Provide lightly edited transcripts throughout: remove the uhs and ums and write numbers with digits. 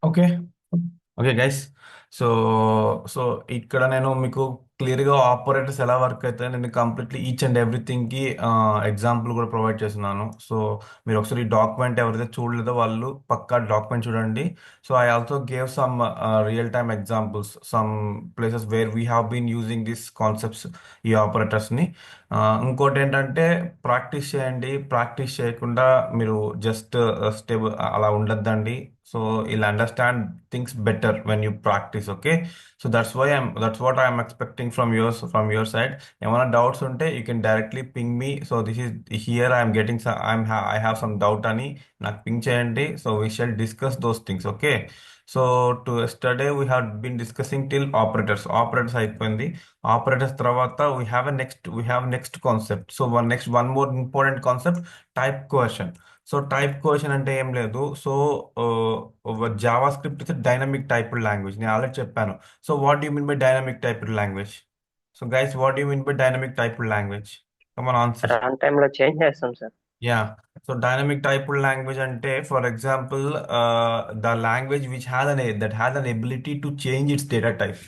Okay okay okay guys. So so ఇక్కడ నేను మీకు క్లియర్గా ఆపరేటర్స్ ఎలా వర్క్ అవుతాయి నేను కంప్లీట్లీ ఈచ్ అండ్ ఎవ్రీథింగ్కి ఎగ్జాంపుల్ కూడా ప్రొవైడ్ చేస్తున్నాను. సో మీరు ఒకసారి డాక్యుమెంట్ ఎవరైతే చూడలేదో వాళ్ళు పక్కా డాక్యుమెంట్ చూడండి. So I also gave some real time examples, some places where we have been using this concepts, ఈ ఆపరేటర్స్ని. ఇంకోటి ఏంటంటే ప్రాక్టీస్ చేయండి. ప్రాక్టీస్ చేయకుండా మీరు జస్ట్ స్టేబుల్ అలా ఉండొద్దండి. So you'll understand things better when you practice. Okay, so that's what I'm expecting from your side. ఏమైనా డౌట్స్ ఉంటే you can directly ping me. So this is here I'm getting some, I have some doubt అని నాకు ping చేయండి. So we shall discuss those things. Okay, so to yesterday we have been discussing till operators అయిపోయింది. Operators తర్వాత we have next concept. So one more important concept, type coercion. So type coercion అంటే ఏం లేదు. So JavaScript is dynamic typed language, నేను already చెప్పాను. So what you mean by dynamic typed language? So guys, what you mean by dynamic typed language? Come on answer. Run time లో change చేస్తాం sir. Yeah. So dynamic typed language అంటే for example the language that has an ability to change its data type.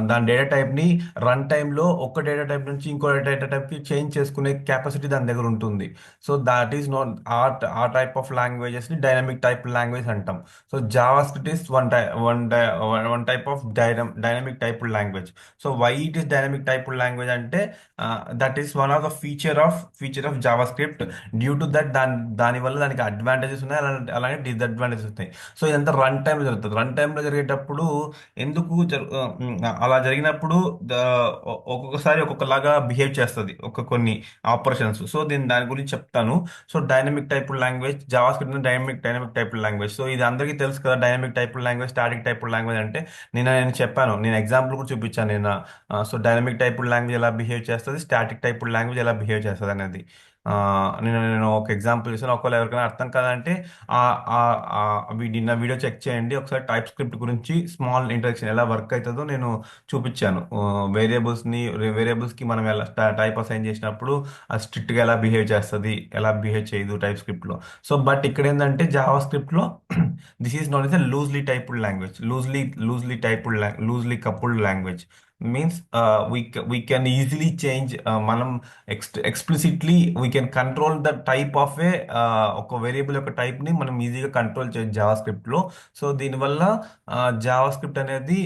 దాని data type ని run time లో ఒక data type నుంచి ఇంకో data type కి చేంజ్ చేసుకునే కెపాసిటీ దాని దగ్గర ఉంటుంది. So that is not a type of languages ని డైనమిక్ టైప్ లాంగ్వేజ్ అంటాం. So JavaScript is one type of dynamic typed language. So why it is dynamic typed language అంటే that is one of the feature of JavaScript. Due to that దాని వల్ల దానికి advantages ఉన్నాయి, అలాగే disadvantages ఉంటాయి. So ఇదంతా run టైంలో జరుగుతుంది. రన్ టైంలో జరిగేటప్పుడు ఎందుకు అలా జరిగినప్పుడు ఒక్కొక్కసారి ఒక్కొక్కలాగా బిహేవ్ చేస్తుంది కొన్ని ఆపరేషన్స్. సో దాని గురించి చెప్తాను. So dynamic typed language Java script dynamic typed language. So ఇది అందరికీ తెలుసు కదా, dynamic typed language, static typed language అంటే. నేను చెప్పాను, నేను ఎగ్జాంపుల్ కూడా చూపించాను నేను. సో డైనమిక్ టైప్డ్ లాంగ్వేజ్ ఎలా బిహేవ్ చేస్తుంది, స్టాటిక్ టైప్డ్ లాంగ్వేజ్ ఎలా బిహేవ్ చేస్తుంది అనేది నేను ఒక ఎగ్జాంపుల్ ఇస్తాను. ఒకవేళ ఎవరికైనా అర్థం కాదంటే నిన్న వీడియో చెక్ చేయండి ఒకసారి. టైప్ స్క్రిప్ట్ గురించి స్మాల్ ఇంట్రడక్షన్ ఎలా వర్క్ అవుతుందో నేను చూపించాను. వేరియబుల్స్కి మనం ఎలా టైప్ అసైన్ చేసినప్పుడు అది స్ట్రిక్ట్గా ఎలా బిహేవ్ చేస్తుంది, ఎలా బిహేవ్ చేయదు టైప్ స్క్రిప్ట్లో. సో బట్ ఇక్కడ ఏంటంటే జావా స్క్రిప్ట్లో this is not is a loosely typed language. Loosely coupled language means we can easily change, మనం explicitly we can control the type of ఒక వేరియబుల్ యొక్క టైప్ ని మనం ఈజీగా కంట్రోల్ చేయొచ్చు జావా స్క్రిప్ట్ లో. సో దీనివల్ల జావా స్క్రిప్ట్ అనేది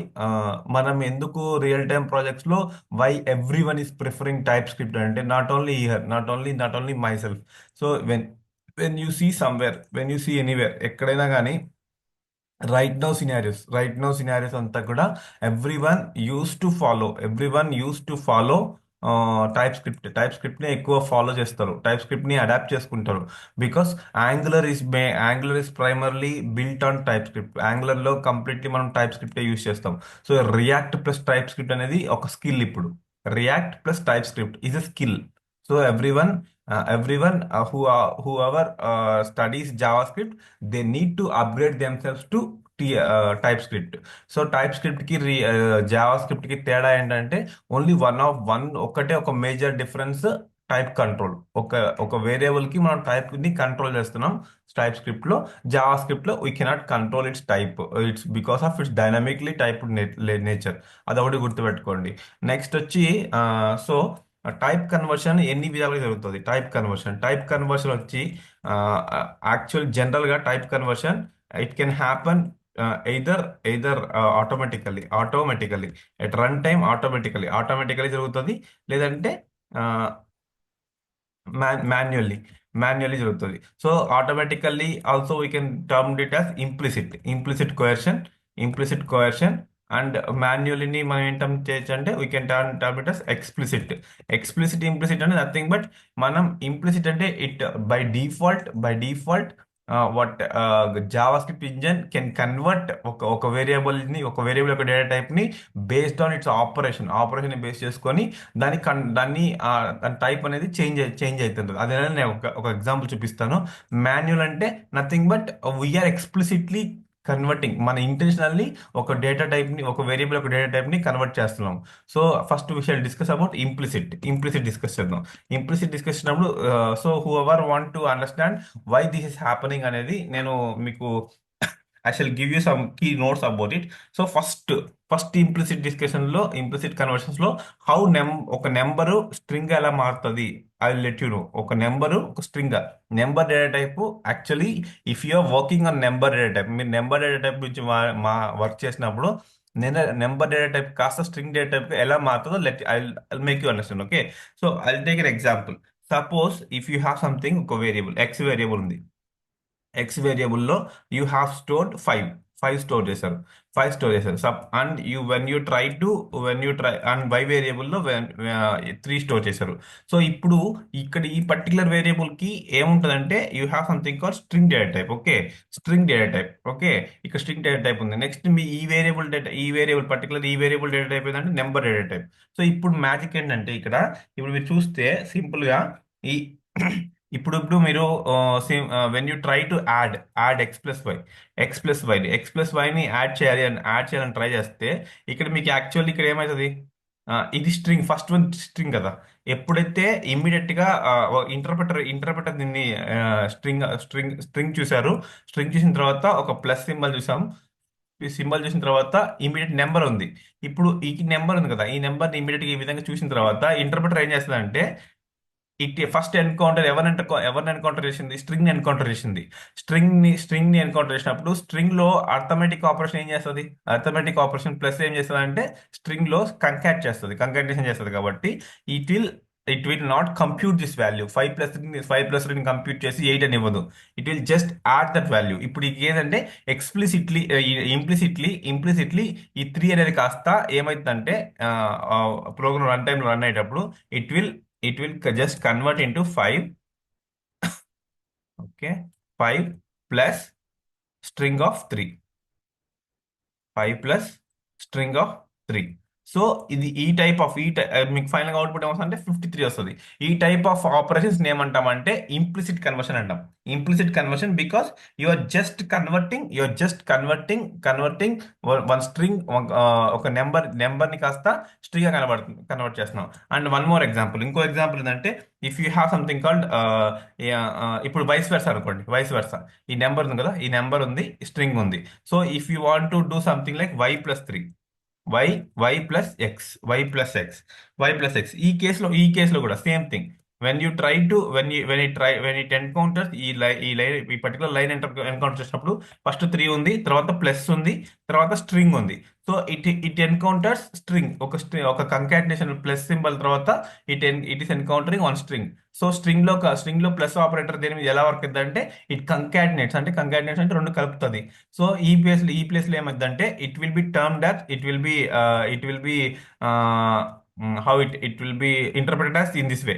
మనం ఎందుకు రియల్ టైమ్ ప్రాజెక్ట్స్ లో why everyone is preferring TypeScript అంటే not only myself. So when you see anywhere ఎక్కడైనా కానీ రైట్ నౌ సినారియోస్ అంతా కూడా every one use to follow type script ని ఎక్కువ ఫాలో చేస్తారు, టైప్ స్క్రిప్ట్ ని అడాప్ట్ చేసుకుంటారు. Because angular is primarily built on type script. Angular లో కంప్లీట్లీ మనం టైప్ స్క్రిప్ట్ యూస్ చేస్తాం. So react plus type script అనేది ఒక స్కిల్ ఇప్పుడు. React plus type script is a skill. So whoever studies javascript, they need to upgrade themselves to type script. So type script కి Java script కి తేడా ఏంటంటే only ఒకటే ఒక major difference, type control. ఒక ఒక వేరియబుల్ కి మనం టైప్ ని కంట్రోల్ చేస్తున్నాం టైప్ స్క్రిప్ట్ లో. జావా స్క్రిప్ట్ లో we cannot control it's type. It's because of it's dynamically typed nature. అదొకటి గుర్తుపెట్టుకోండి. నెక్స్ట్ వచ్చి సో టైప్ కన్వర్షన్ ఎన్ని విధాలుగా జరుగుతుంది. టైప్ కన్వర్షన్ వచ్చి యాక్చువల్ జనరల్ గా type conversion it can happen either automatically at run time. Automatically జరుగుతుంది. లేదంటే మాన్యువల్లీ మాన్యువల్లీ జరుగుతుంది. So automatically also we can term it as implicit coercion. And మాన్యువల్ని మనం ఏం టర్మ్ చేయొచ్చు అంటే we can term it as implicit అంటే nothing but మనం ఇంప్లిసిట్ అంటే it by default what JavaScript engine can convert ఒక వేరియబుల్ యొక్క డేటా టైప్ ని బేస్డ్ ఆన్ ఇట్స్ ఆపరేషన్ ని బేస్ చేసుకొని దాని టైప్ అనేది చేంజ్ అవుతుంది. అదే నేను ఒక ఎగ్జాంపుల్ చూపిస్తాను. మాన్యువల్ అంటే nothing but we are explicitly converting, మన ఇంటెన్షనల్లీ ఒక వేరియబుల్ ఒక డేటా టైప్ ని కన్వర్ట్ చేస్తున్నాం. So first we shall discuss about implicit discuss చేద్దాం. ఇంప్లిసిట్ డిస్కస్ చేసినప్పుడు so whoever want to understand why this is happening అనేది నేను మీకు I shall give you some key notes about it. So first implicit డిస్కషన్లో, implicit కన్వర్షన్స్లో how ఒక number string ఎలా మారుతుంది, I will let you no. ఒక number ఒక string, number data type actually, if you are working on number data type, మీరు number data type గురించి మా వర్క్ చేసినప్పుడు, నేను నెంబర్ డేటా టైప్ కాస్త స్ట్రింగ్ డేటా టైప్ ఎలా మారుతుందో I make you understand. Okay, so I take an example. Suppose if you have something, ఒక variable X variable ఉంది. ఎక్స్ వేరియబుల్లో you have stored five store చేశారు. Five store చేశారు సబ్, and when you try and Y వేరియబుల్లో three store చేశారు. So ఇప్పుడు ఇక్కడ ఈ పర్టికులర్ వేరియబుల్కి ఏముంటుందంటే you have something call string data type. Okay, string data type. Okay, ఇక్కడ స్ట్రింగ్ డేటా టైప్ ఉంది. నెక్స్ట్ మీ ఈ వేరియబుల్ డేటా టైప్ ఏంటంటే నెంబర్ డేటా టైప్. సో ఇప్పుడు మ్యాజిక్ ఏంటంటే ఇక్కడ, ఇప్పుడు మీరు చూస్తే సింపుల్గా ఈ ఇప్పుడు మీరు when you try to add X plus వైని యాడ్ చేయాలని ట్రై చేస్తే, ఇక్కడ మీకు యాక్చువల్లీ ఇక్కడ ఏమవుతుంది, ఇది స్ట్రింగ్, ఫస్ట్ వన్ స్ట్రింగ్ కదా. ఎప్పుడైతే ఇమ్మీడియట్ గా ఇంటర్ప్రిటర్ దీన్ని స్ట్రింగ్ చూసారు, స్ట్రింగ్ చూసిన తర్వాత ఒక ప్లస్ సింబల్ చూసాం. ఈ సింబల్ చూసిన తర్వాత ఇమీడియట్ నెంబర్ ఉంది. ఇప్పుడు ఈ నెంబర్ ఉంది కదా, ఈ నెంబర్ ఇమీడియట్ గా ఈ విధంగా చూసిన తర్వాత ఇంటర్ప్రిటర్ ఏం చేస్తుందంటే, ఫస్ట్ ఎన్కౌంటర్ ఎవరిని ఎన్కౌంటర్ చేసింది, స్ట్రింగ్ ని ఎన్కౌంటర్ చేసింది. స్ట్రింగ్ ని ఎన్కౌంటర్ చేసినప్పుడు స్ట్రింగ్ లో అర్థమెటిక్ ఆపరేషన్ ఏం చేస్తుంది, అర్థమెటిక్ ఆపరేషన్ ప్లస్ ఏం చేస్తుంది అంటే స్ట్రింగ్ లో కంకాటేషన్ చేస్తుంది. కాబట్టి it will it will not compute this value, five plus compute చేసి 8 అని ఇవ్వదు. It will just add that value. ఇప్పుడు ఇది ఏంటంటే ఇంప్లిసిట్లీ ఈ 3 అనేది కాస్త ఏమైతుందంటే, ప్రోగ్రామ్ రన్ టైంలో రన్ అయ్యేటప్పుడు it will just convert into 5. Okay, 5 plus string of 3, 5 plus string of 3. So ఇది ఈ టైప్ ఆఫ్ మీకు ఫైనల్ గా అవుట్పుట్ ఏమొస్తుంది అంటే 53 వస్తుంది. ఈ టైప్ ఆఫ్ ఆపరేషన్స్ ఏమంటామంటే ఇంప్లిసిట్ కన్వర్షన్ అంటాం. Implicit conversion because you are just converting one string, ఒక నెంబర్ ని కాస్త స్ట్రింగ్ గా కన్వర్ట్ చేస్తున్నాం. అండ్ వన్ మోర్ ఎగ్జాంపుల్, ఇంకో ఎగ్జాంపుల్ ఏంటంటే, if you have something called, ఇప్పుడు వైస్ వెర్సా అనుకోండి. వైస్ వెర్సా, ఈ నెంబర్ ఉంది కదా, ఈ నెంబర్ ఉంది, స్ట్రింగ్ ఉంది. So if you want to do something like y+3, y y plus x ఈ కేసులో కూడా same thing. When it encounters ఈ పర్టికులర్ లైన్ ఎన్కౌంటర్ చేసినప్పుడు ఫస్ట్ 3 ఉంది, తర్వాత ప్లస్ ఉంది, తర్వాత స్ట్రింగ్ ఉంది. సో ఇట్ ఎన్కౌంటర్స్ స్ట్రింగ్, ఒక కంకాటినేషన్ ప్లస్ సింబల్ తర్వాత it is encountering on string. So string లో ప్లస్ ఆపరేటర్ దేని మీద ఎలా వర్క్ అవుతుంది అంటే, కంకాటినేట్స్ అంటే రెండు కలుపుతుంది. సో ఈ ప్లేస్ లో ఏమైందంటే, it will be how it will B interpreted as in this way.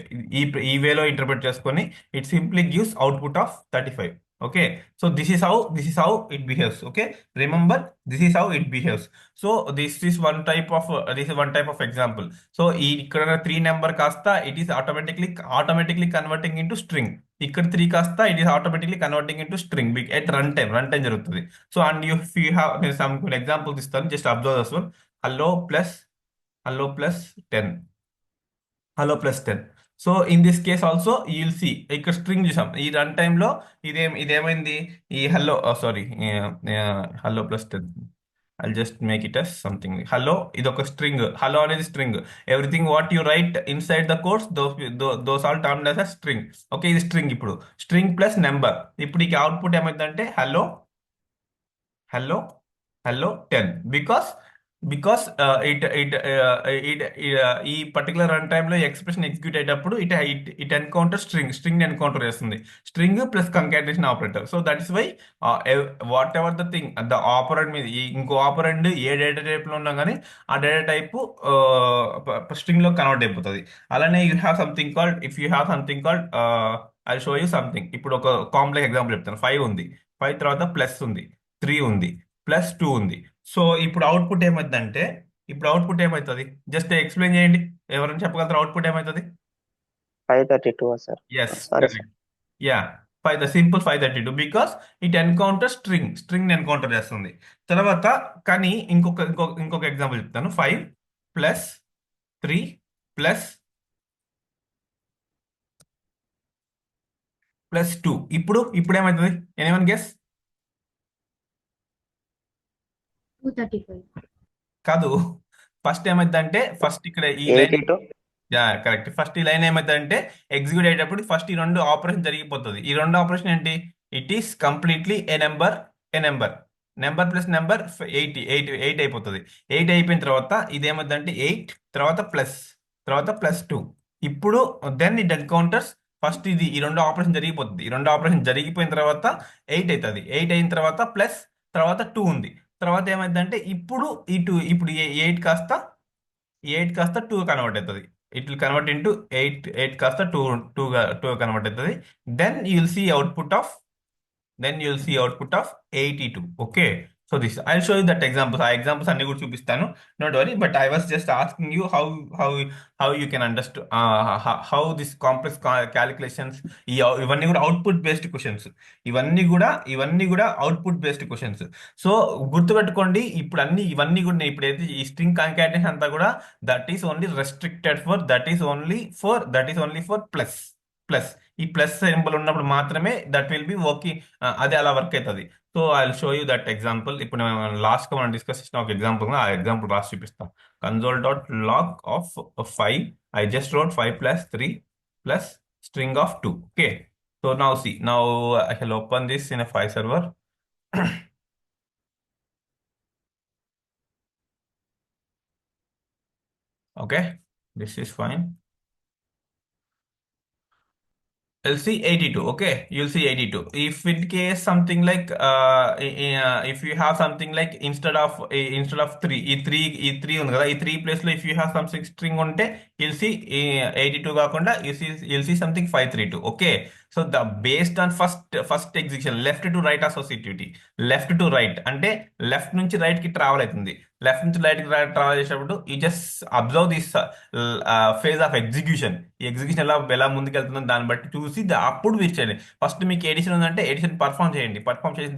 ఈ వేలో ఇంటర్ప్రిట్ చేసుకొని it simply gives output of 35. Okay, so this is how it behaves. Okay, remember, this is how it behaves. So this is one type of example. So ఇక్కడ 3 number కాస్త it is automatically converting into string. ఇక్కడ 3 కాస్త it is automatically converting into string at run time జరుగుతుంది. So and you have, నేను some examples ఇస్తాను, just observe this one. Hello plus hello plus 10, hello plus 10. So in this case also you will see, ఇక్కడ string చూసాం ఈ run టైంలో. ఇదేమైంది, ఈ hello, sorry, hello plus 10, I just make it as something. Hello ఇది ఒక string, hello అనేది string. Everything what you write inside the quotes, those all termed as a string. Okay, ఇది స్ట్రింగ్. ఇప్పుడు స్ట్రింగ్ ప్లస్ నెంబర్, ఇప్పుడు ఈ output ఏమైందంటే hello hello hello 10. Because ఈ particular run time లో ఎక్స్ప్రెషన్ ఎగ్జిక్యూట్ అయ్యేటప్పుడు it encounter string encounter చేస్తుంది, string plus concatenation operator. So that is why whatever the thing, the operand మీద ఇంకో ఆపరెండ్ ఏ data type లో ఉన్నా కానీ ఆ డేటా టైప్ స్ట్రింగ్ లో కన్వర్ట్ అయిపోతుంది. అలానే if you have something called, I show you something. ఇప్పుడు ఒక కాంప్లెక్స్ ఎగ్జాంపుల్ చెప్తాను. 5 ఉంది, 5 తర్వాత ప్లస్ ఉంది, 3 ఉంది, +2 ఉంది. సో ఇప్పుడు అవుట్పుట్ ఏమవుతుంది జస్ట్ ఎక్స్ప్లెయిన్ చేయండి. ఎవరైనా చెప్పగలుగుతారు అవుట్పుట్ ఏమవుతుంది? 532 sir. Yes, sorry sir. Correct. Ya, simple 532 because it encounter string encounter చేస్తుంది. తర్వాత కానీ ఇంకొక ఎగ్జాంపుల్ చెప్తాను. 5+3 +2. ఇప్పుడు ఏమవుతుంది? Anyone guess? 235. కాదు. ఫస్ట్ ఏమైందంటే ఫస్ట్ ఇక్కడ ఈ లైన్, 82. Yeah correct. ఫస్ట్ ఈ లైన్ ఏమైందంటే ఎగ్జిక్యూట్ అయ్యేటప్పుడు ఫస్ట్ ఈ రెండు ఆపరేషన్ జరిగిపోతుంది. ఈ రెండు ఆపరేషన్ ఏంటి? It is completely A number number plus number 8 అయిపోతుంది. 8 అయిపోయిన తర్వాత ఇది ఏమైందంటే 8 తర్వాత ప్లస్ 2. ఇప్పుడు దెన్ ఇట్ ఎన్కౌంటర్స్ ఫస్ట్ ఇది ఈ రెండు ఆపరేషన్ జరిగిపోతుంది. ఈ రెండు ఆపరేషన్ జరిగిపోయిన తర్వాత 8 అవుతుంది. 8 అయిన తర్వాత ప్లస్ తర్వాత 2 ఉంది. తర్వాత ఏమైందంటే ఇప్పుడు ఈ 2 ఇప్పుడు 8 కాస్త 2 కన్వర్ట్ అవుతుంది. ఇట్ విల్ కన్వర్ట్ ఇంటూ 8 కాస్త 2 కన్వర్ట్ అవుతుంది. Then you will see output of then you'll see output of 82. Okay, so this I'll show you that examples. ఆ examples అన్ని కూడా చూపిస్తాను, not worry. But I was just asking you how you can understand how this complex calculations, ఇవన్నీ కూడా output based questions. ఇవన్నీ కూడా output based questions. So గుర్తుపెట్టుకోండి, ఇప్పుడు ఇవన్నీ కూడా నేను ఇప్పుడైతే ఈ స్ట్రింగ్ కాంకాటేషన్ అంతా కూడా that is only for plus. ఈ ప్లస్ సింబల్ ఉన్నప్పుడు మాత్రమే దట్ విల్ బి వర్కింగ్, అది అలా వర్క్ అవుతుంది. So I will show you that example. ఇప్పుడు లాస్ట్ గా మనం డిస్కస్ చేసిన ఒక ఎగ్జాంపుల్, ఆ ఎగ్జాంపుల్ రాసి చూపిస్తాం. console.log of 5, I just wrote 5 plus 3 plus string of 2. Okay, so now see, now I shall open this in a file server. Okay, this is fine. You'll see 82. Okay, you'll see 82. If in case something like if you have something like instead of 3, ఈ 3 ఉంది కదా, ఈ 3 place లో if you have something string ఉంటే you'll see 82 కాకుండా you'll see something 532. Okay, so the based on first execution, left to right associativity. Left to right అంటే left నుంచి right కి ట్రావెల్ అవుతుంది. లెఫ్ట్ నుంచి రైట్ కి ట్రావెల్ చేసేటప్పుడు ఈ just observe this phase of execution. ఈ ఎగ్జిక్యూషన్ ఎలా ఎలా ముందుకెళ్తుందో దాన్ని బట్టి చూసి అప్పుడు మీరు చేయండి. ఫస్ట్ మీకు ఎడిషన్ ఉందంటే ఎడిషన్ పర్ఫామ్ చేయండి. పర్ఫామ్ చేసిన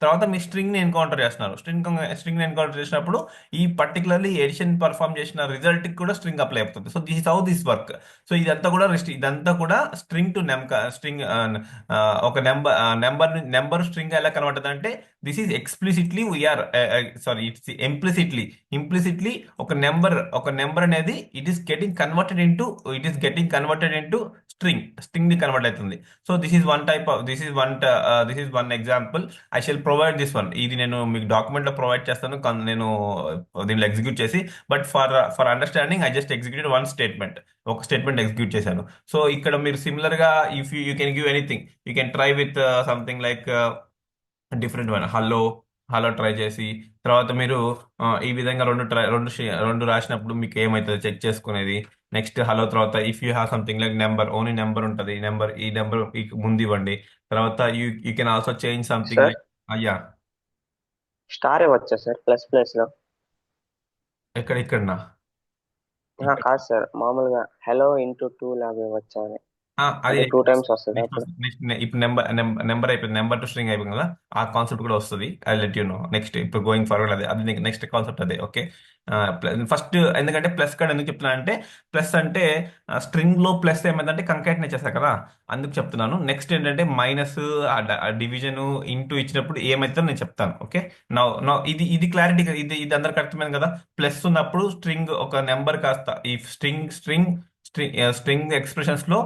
తర్వాత మీ స్ట్రింగ్ ని ఎన్కౌంటర్ చేస్తున్నారు. స్ట్రింగ్ ని ఎన్కౌంటర్ చేసినప్పుడు ఈ పర్టికులర్లీ ఎడిషన్ పర్ఫామ్ చేసిన రిజల్ట్ కి కూడా స్ట్రింగ్ అప్లై అవుతుంది. So this is how this work. So ఇదంతా కూడా స్ట్రింగ్ టు స్ట్రింగ్, ఒక నెంబర్ స్ట్రింగ్ ఎలా కన్వర్ట్ అవుతుంది అంటే this is explicitly we are sorry it's implicitly ఒక నెంబర్ అనేది it is getting converted into string ని కన్వర్ట్ అవుతుంది. So this is one example. I shall provide this one. ఇది నేను మీకు డాక్యుమెంట్ లో ప్రొవైడ్ చేస్తాను, నేను దీనిలో ఎగ్జిక్యూట్ చేసి. But for understanding I just executed one statement. ఒక స్టేట్మెంట్ ఎగ్జిక్యూట్ చేశాను. సో ఇక్కడ మీరు సిమిలర్ గా if you can give anything, you can try with something like different one. Hello try చేసి తర్వాత మీరు ఈ విధంగా రెండు రాసినప్పుడు మీకు ఏమవుతుంది చెక్ చేసుకునేది. నెక్స్ట్ హలో తర్వాత if you have something like number, only number ఉంటుంది. ఈ నెంబర్ ముందు ఇవ్వండి. తర్వాత you can also change something sir like. అయ్యా, స్టార్ ఇవ్వచ్చా సార్ ప్లస్ లో? ఇక్కడనా? కాదు సార్, మామూలుగా హలో ఇంటూ 2 లాగా ఇవ్వచ్చా అని. అది అంటే 2 టైమ్స్ వస్తుంది నెక్స్ట్ అప్పుడు. నెక్స్ట్ ఇప్పుడు నెంబర్ అయిపోయింది. నెంబర్ టు స్ట్రింగ్ అయిపోయింది కదా, ఆ కాన్సెప్ట్ కూడా వస్తుంది. I let you no next. ఇప్పుడు గోయింగ్ ఫార్వర్డ్ అది నెక్స్ట్ కాన్సెప్ట్ అదే. ఓకే, ఫస్ట్ ఎందుకంటే ప్లస్ కార్డ్ ఎందుకు చెప్తున్నా అంటే ప్లస్ అంటే స్ట్రింగ్ లో ప్లస్ ఏమైందంటే కంకాటినేట్ చేస్తారు కదా, అందుకు చెప్తున్నాను. నెక్స్ట్ ఏంటంటే మైనస్, డివిజన్, ఇంటూ ఇచ్చినప్పుడు ఏమైతుందో నేను చెప్తాను. ఓకే, నా నా ఇది క్లారిటీ, ఇది అందరికి అర్థమైంది కదా. ప్లస్ ఉన్నప్పుడు స్ట్రింగ్ ఒక నెంబర్ కాస్త ఈ స్ట్రింగ్ ఎక్స్ప్రెషన్స్ లో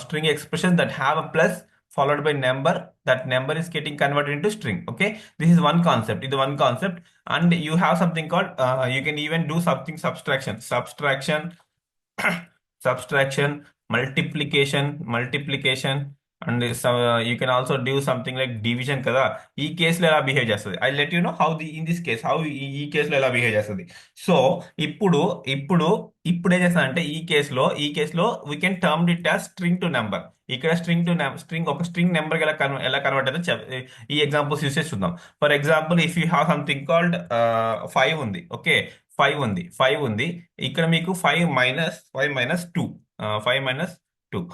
string expressions that have a plus followed by number, that number is getting converted into string. Okay, this is one concept. This is one concept. And you have something called you can even do something subtraction, multiplication, and you can also do something like division కదా. ఈ కేసులో ఎలా behave చేస్తుంది, I let you know how in this case how ఈ కేసులో ఎలా behave చేస్తుంది. So ఇప్పుడు ఇప్పుడు ఇప్పుడు ఏం చేస్తానంటే ఈ కేసులో we can term it as string to number. ఇక్కడ స్ట్రింగ్ నెంబర్ ఎలా కన్వర్ట్ అయితే ఈ ఎగ్జాంపుల్స్ యూస్ చేసి చూద్దాం. For example if you have something called 5 ఉంది. ఓకే, 5 ఉంది. ఇక్కడ మీకు 5 - 2, 5 - 2.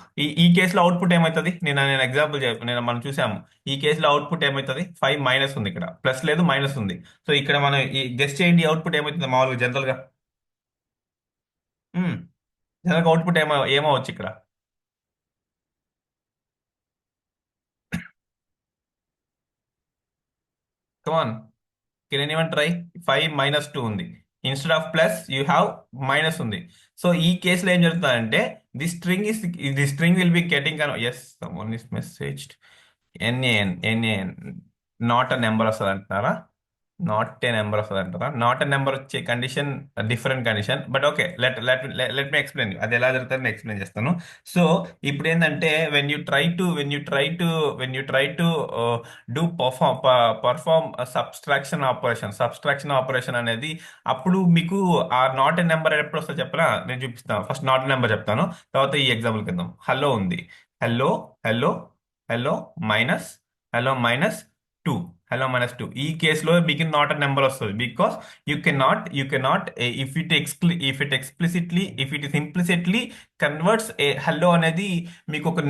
ఈ కేసులో అవుట్పుట్ ఏమవుతుంది? నేను ఎగ్జాంపుల్ మనం చూసాము. ఈ కేసులో అవుట్పుట్ ఏమవుతుంది? 5 మైనస్ ఉంది, ఇక్కడ ప్లస్ లేదు మైనస్ ఉంది. సో ఇక్కడ మనం గెస్ట్ చేయండి అవుట్పుట్ ఏమవుతుంది మామూలుగా జనరల్ గా. అవుట్పుట్ ఏమవచ్చు ఇక్కడ? కమాన్. Can anyone try? 5 - 2 ఉంది. Instead of plus you have minus ఉంది. సో ఈ కేసులో ఏం జరుగుతుందంటే the string will be getting yes someone is messaged NaN not a number వస్తుంది అంటున్నారా? నాట్ ఏ నెంబర్ వస్తుంది అంటారా? నాట్ ఏ నెంబర్ వచ్చే condition different condition. But okay, let me explain. అది ఎలా జరుగుతుందని ఎక్స్ప్లెయిన్ చేస్తాను. సో ఇప్పుడు ఏంటంటే when you try to do perform subtraction operation అనేది, అప్పుడు మీకు ఆ నాట్ ఏ నెంబర్ ఎప్పుడు వస్తుందో చెప్పరా? నేను చూపిస్తాను. ఫస్ట్ నాట్ ఏ నెంబర్ చెప్తాను, తర్వాత ఈ ఎగ్జాంపుల్ కింద హలో ఉంది. Hello, hello, hello minus, hello minus 2, hello minus 2. ఈ కేసులో మీకు నాట్ అ నెంబర్ వస్తుంది. Because you cannot if it converts A hello అనేది మీకు ఒక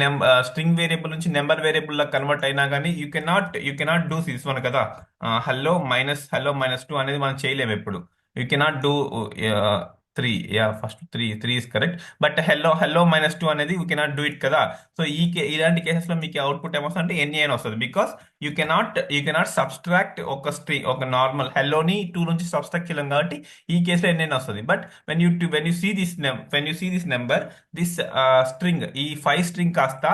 స్ట్రింగ్ వేరియబుల్ నుంచి నెంబర్ వేరియబుల్ లా కన్వర్ట్ అయినా కానీ you cannot do this one కదా. హలో మైనస్ 2 అనేది మనం చేయలేము ఎప్పుడు. You cannot do 3. Yeah, first three is correct. But hello minus 2 అనేది యూ కెనాట్ డూ ఇట్ కదా. సో ఇలాంటి కేసెస్ లో మీకు అవుట్పుట్ ఏమొస్తుంది అంటే ఎన్ఏ అని వస్తుంది. బికాస్ యూ కెనాట్ సబ్స్ట్రాక్ట్ ఒక నార్మల్ హెల్లోని 2 నుంచి సబ్స్ట్రాక్ట్ చేయలేం కాబట్టి ఈ కేసులో ఎన్ని వస్తుంది. But when you see this number, this string, ఈ 5 స్ట్రింగ్ కాస్త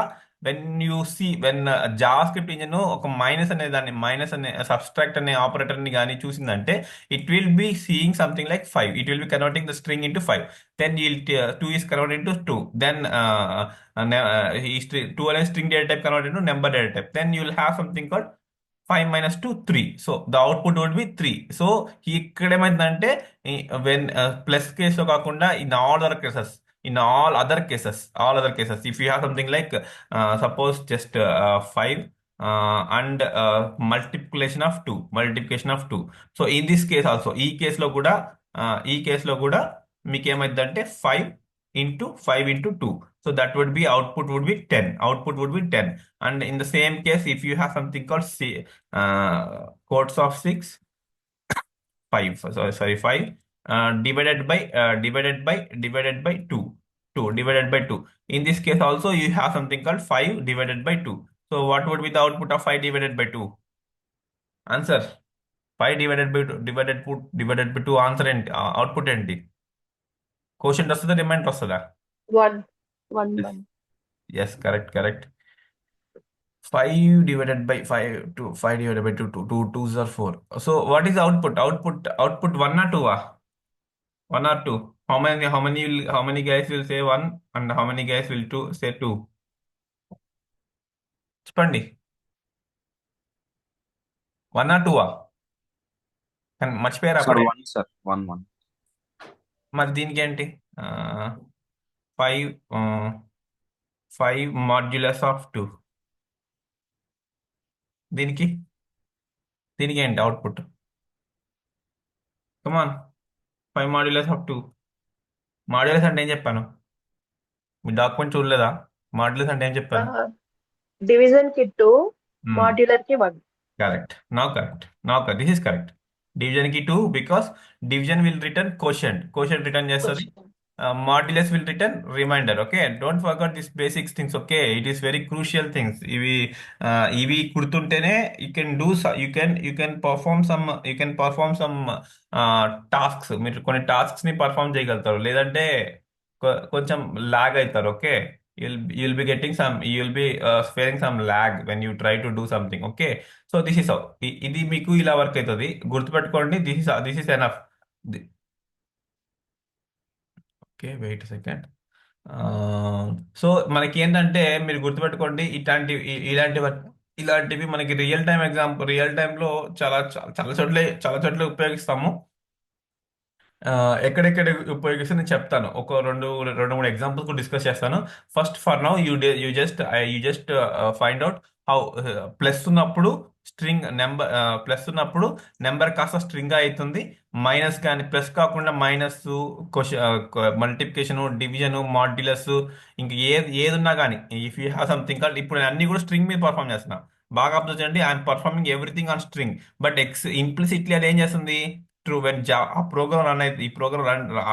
వెన్ జావా స్క్రిప్ట్ ఇంజిన్ ఒక మైనస్ అనే సబ్స్ట్రాక్ట్ అనే ఆపరేటర్ ని కానీ చూసిందంటే, it will be seeing something like 5. It will be converting the string into 5. Then 2 is convert into 2. Then ఈ string 2 అనేది string data type convert into number data type. Then you will have something called 5 - 2 3. So the output would be 3. So ఇక్కడ ఏమైందంటే, when plus కేసులో కాకుండా in all other cases if you have something like suppose just 5 and multiplication of 2. So in this case also, ఈ కేసులో కూడా మీకు ఏమైందంటే 5 × 2. So that would be output would be 10. Output would be 10. And in the same case, if you have something called quotes of 6, 5. Sorry, 5 divided by 2. 2 divided by 2. In this case also, you have something called 5 divided by 2. So what would be the output of 5 divided by 2? Answer. 5 divided by 2 answer and output ఏంటి? Question వస్తుందా, reminder వస్తుందా? One, one, Yes. one. Yes, correct. 5 divided by 5 to 5 divided by 2, 2 twos are 4. So what is the output 1 or 2? 1 or 2? How many guys will say 1 and how many guys will say 2? చెప్పండి. 1 or 2? కానీ మర్చిపోయారు sir అప్పుడే. 1 sir 1 మరి దీనికి ఏంటి? 5 modulus of 2. దీనికి ఏంటి output? Come on, 5 modulus of 2. Modulus అంటే ఏం చెప్పాను? మీ డాక్యుమెంట్ చూడలేదా? మాడ్యులస్ అంటే ఏం చెప్పాను? Division ki 2, modular ki 1. Correct. Now correct. This is correct. Division ki 2 because division will return quotient. Quotient return చేస్తుంది. Question. Modulus will return remainder. Okay. Don't forget these basic things. Okay. It is very crucial things. ఇవి గుర్తుంటేనే you can perform some tasks. మీరు కొన్ని tasks ని perform చేయగలుగుతారు. లేదంటే కొంచెం log అవుతారు. Okay. you'll be getting some you'll be sparing some lag when you try to do something. Okay. So this is ఇది మీకు ఇలా వర్క్ అవుతుంది. గుర్తుపెట్టుకోండి. This is enough. Okay, wait second. So మనకి ఏంటంటే, మీరు గుర్తుపెట్టుకోండి, ఇలాంటివి మనకి రియల్ టైంలో చాలా చాలా చోట్ల ఉపయోగిస్తాము. ఎక్కడెక్కడ ఉపయోగిస్తే నేను చెప్తాను. ఒక రెండు మూడు ఎగ్జాంపుల్స్ కూడా డిస్కస్ చేస్తాను. First for now you just find out how plus ఉన్నప్పుడు నెంబర్ కాస్త స్ట్రింగ్ అవుతుంది. మైనస్ కానీ ప్లస్ కాకుండా మైనస్, మల్టిప్లికేషన్, డివిజన్, మాడ్యులస్, ఇంకా ఏది ఉన్నా కానీ, if you have something call, ఇప్పుడు నేను అన్ని కూడా స్ట్రింగ్ మీద పర్ఫామ్ చేస్తున్నా. బాగా అబ్జర్వ్ చేయండి. I'm performing everything on string. But implicitly అది ఏం చేస్తుంది? ట్రూ వెన్ ఆ ప్రోగ్రామ్ రన్ అయితే, ఈ ప్రోగ్రామ్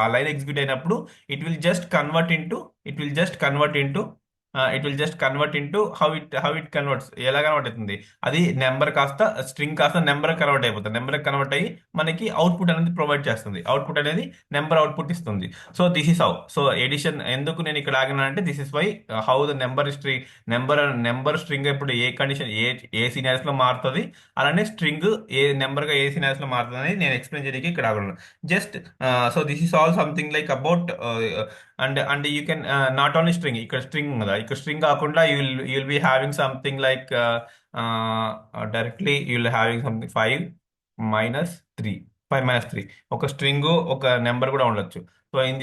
ఆ లైన్ ఎగ్జిక్యూట్ అయినప్పుడు it will just convert into it will just convert into how it converts. ఎలా కన్వర్ట్ అవుతుంది, అది నెంబర్ కాస్త స్ట్రింగ్ కాస్త నెంబర్ కన్వర్ట్ అయిపోతుంది. నెంబర్ కన్వర్ట్ అయ్యి మనకి అవుట్పుట్ అనేది ప్రొవైడ్ చేస్తుంది. అవుట్పుట్ అనేది నెంబర్ అవుట్పుట్ ఇస్తుంది. So this is how. So addition ఎందుకు నేను ఇక్కడ ఆగినా అంటే this is why how the number string number string ఇప్పుడు ఏ కండిషన్ ఏ సినారియోస్ లో మారుతుంది, అలానే స్ట్రింగ్ ఏ నెంబర్ గా ఏ సినారియోస్ లో మారుతుంది అనేది నేను ఎక్స్ప్లెయిన్ చేయడానికి ఇక్కడ ఆగలను. Just so this is all something like about and you can not only string. ఇక్కడ స్ట్రింగ్ కదా, ఇక్కడ స్ట్రింగ్ కాకుండా you will be having something like directly you will having something 5 - 3 5 - 3 ఒక స్ట్రింగ్ ఒక నెంబర్ కూడా ఉండొచ్చు. So in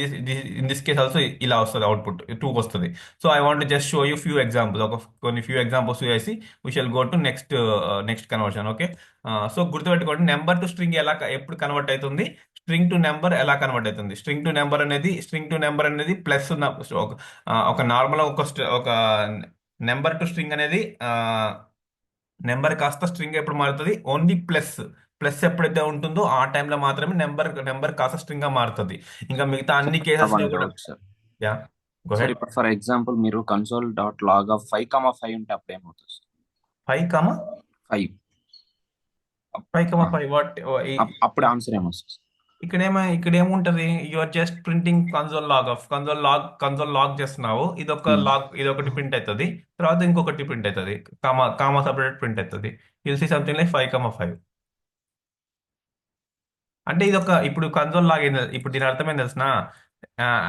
this case also ఇలా వస్తుంది, అవుట్పుట్ 2 వస్తుంది. So I want just show you few examples, కొన్ని ఫ్యూ ఎగ్జాంపుల్స్ చేసి we shall go to next conversion. Okay. So గుర్తుపెట్టుకోండి, నెంబర్ టు స్ట్రింగ్ ఎప్పుడు కన్వర్ట్ అవుతుంది, స్ట్రింగ్ టు నెంబర్ ఎలా convert అవుతుంది. స్ట్రింగ్ టు నెంబర్ అనేది ప్లస్ ఉన్న ఒక నార్మల్ ఒక నెంబర్ టు స్ట్రింగ్ అనేది నెంబర్ కాస్త స్ట్రింగ్ ఎప్పుడు మారుతుంది, ఓన్లీ ప్లస్ ప్లస్ ఎప్పుడైతే ఉంటుందో ఆ టైంలో మాత్రమే నెంబర్ కాస్త స్ట్రింగ్ గా మారుతుంది. ఇంకా మిగతా అన్ని కేసెస్ లో వన్ కూడా. Doubt sir. Yeah, go sir head. ఇప్పుడు ఫర్ ఎగ్జాంపుల్ మీరు కన్సోల్ డాట్ లాగ్ ఆఫ్ 5,5 ఉంటే అప్పుడు ఏమవుతుంది సార్? 5, 5 5, వాట్ అప్పుడు ఆన్సర్ ఏమొస్తుంది సార్? ఇక్కడ ఏముంటది, you are just printing console log చేస్తున్నావు. ఇదొకటి ప్రింట్ అవుతుంది, తర్వాత ఇంకొకటి ప్రింట్ అవుతుంది, కామా సపరేట్ ప్రింట్ అవుతుంది. You'll see something like 5, 5. అంటే ఇప్పుడు కన్సోల్ లాగ్ ఏంది, ఇప్పుడు దీని అర్థం ఏం తెలిసిన,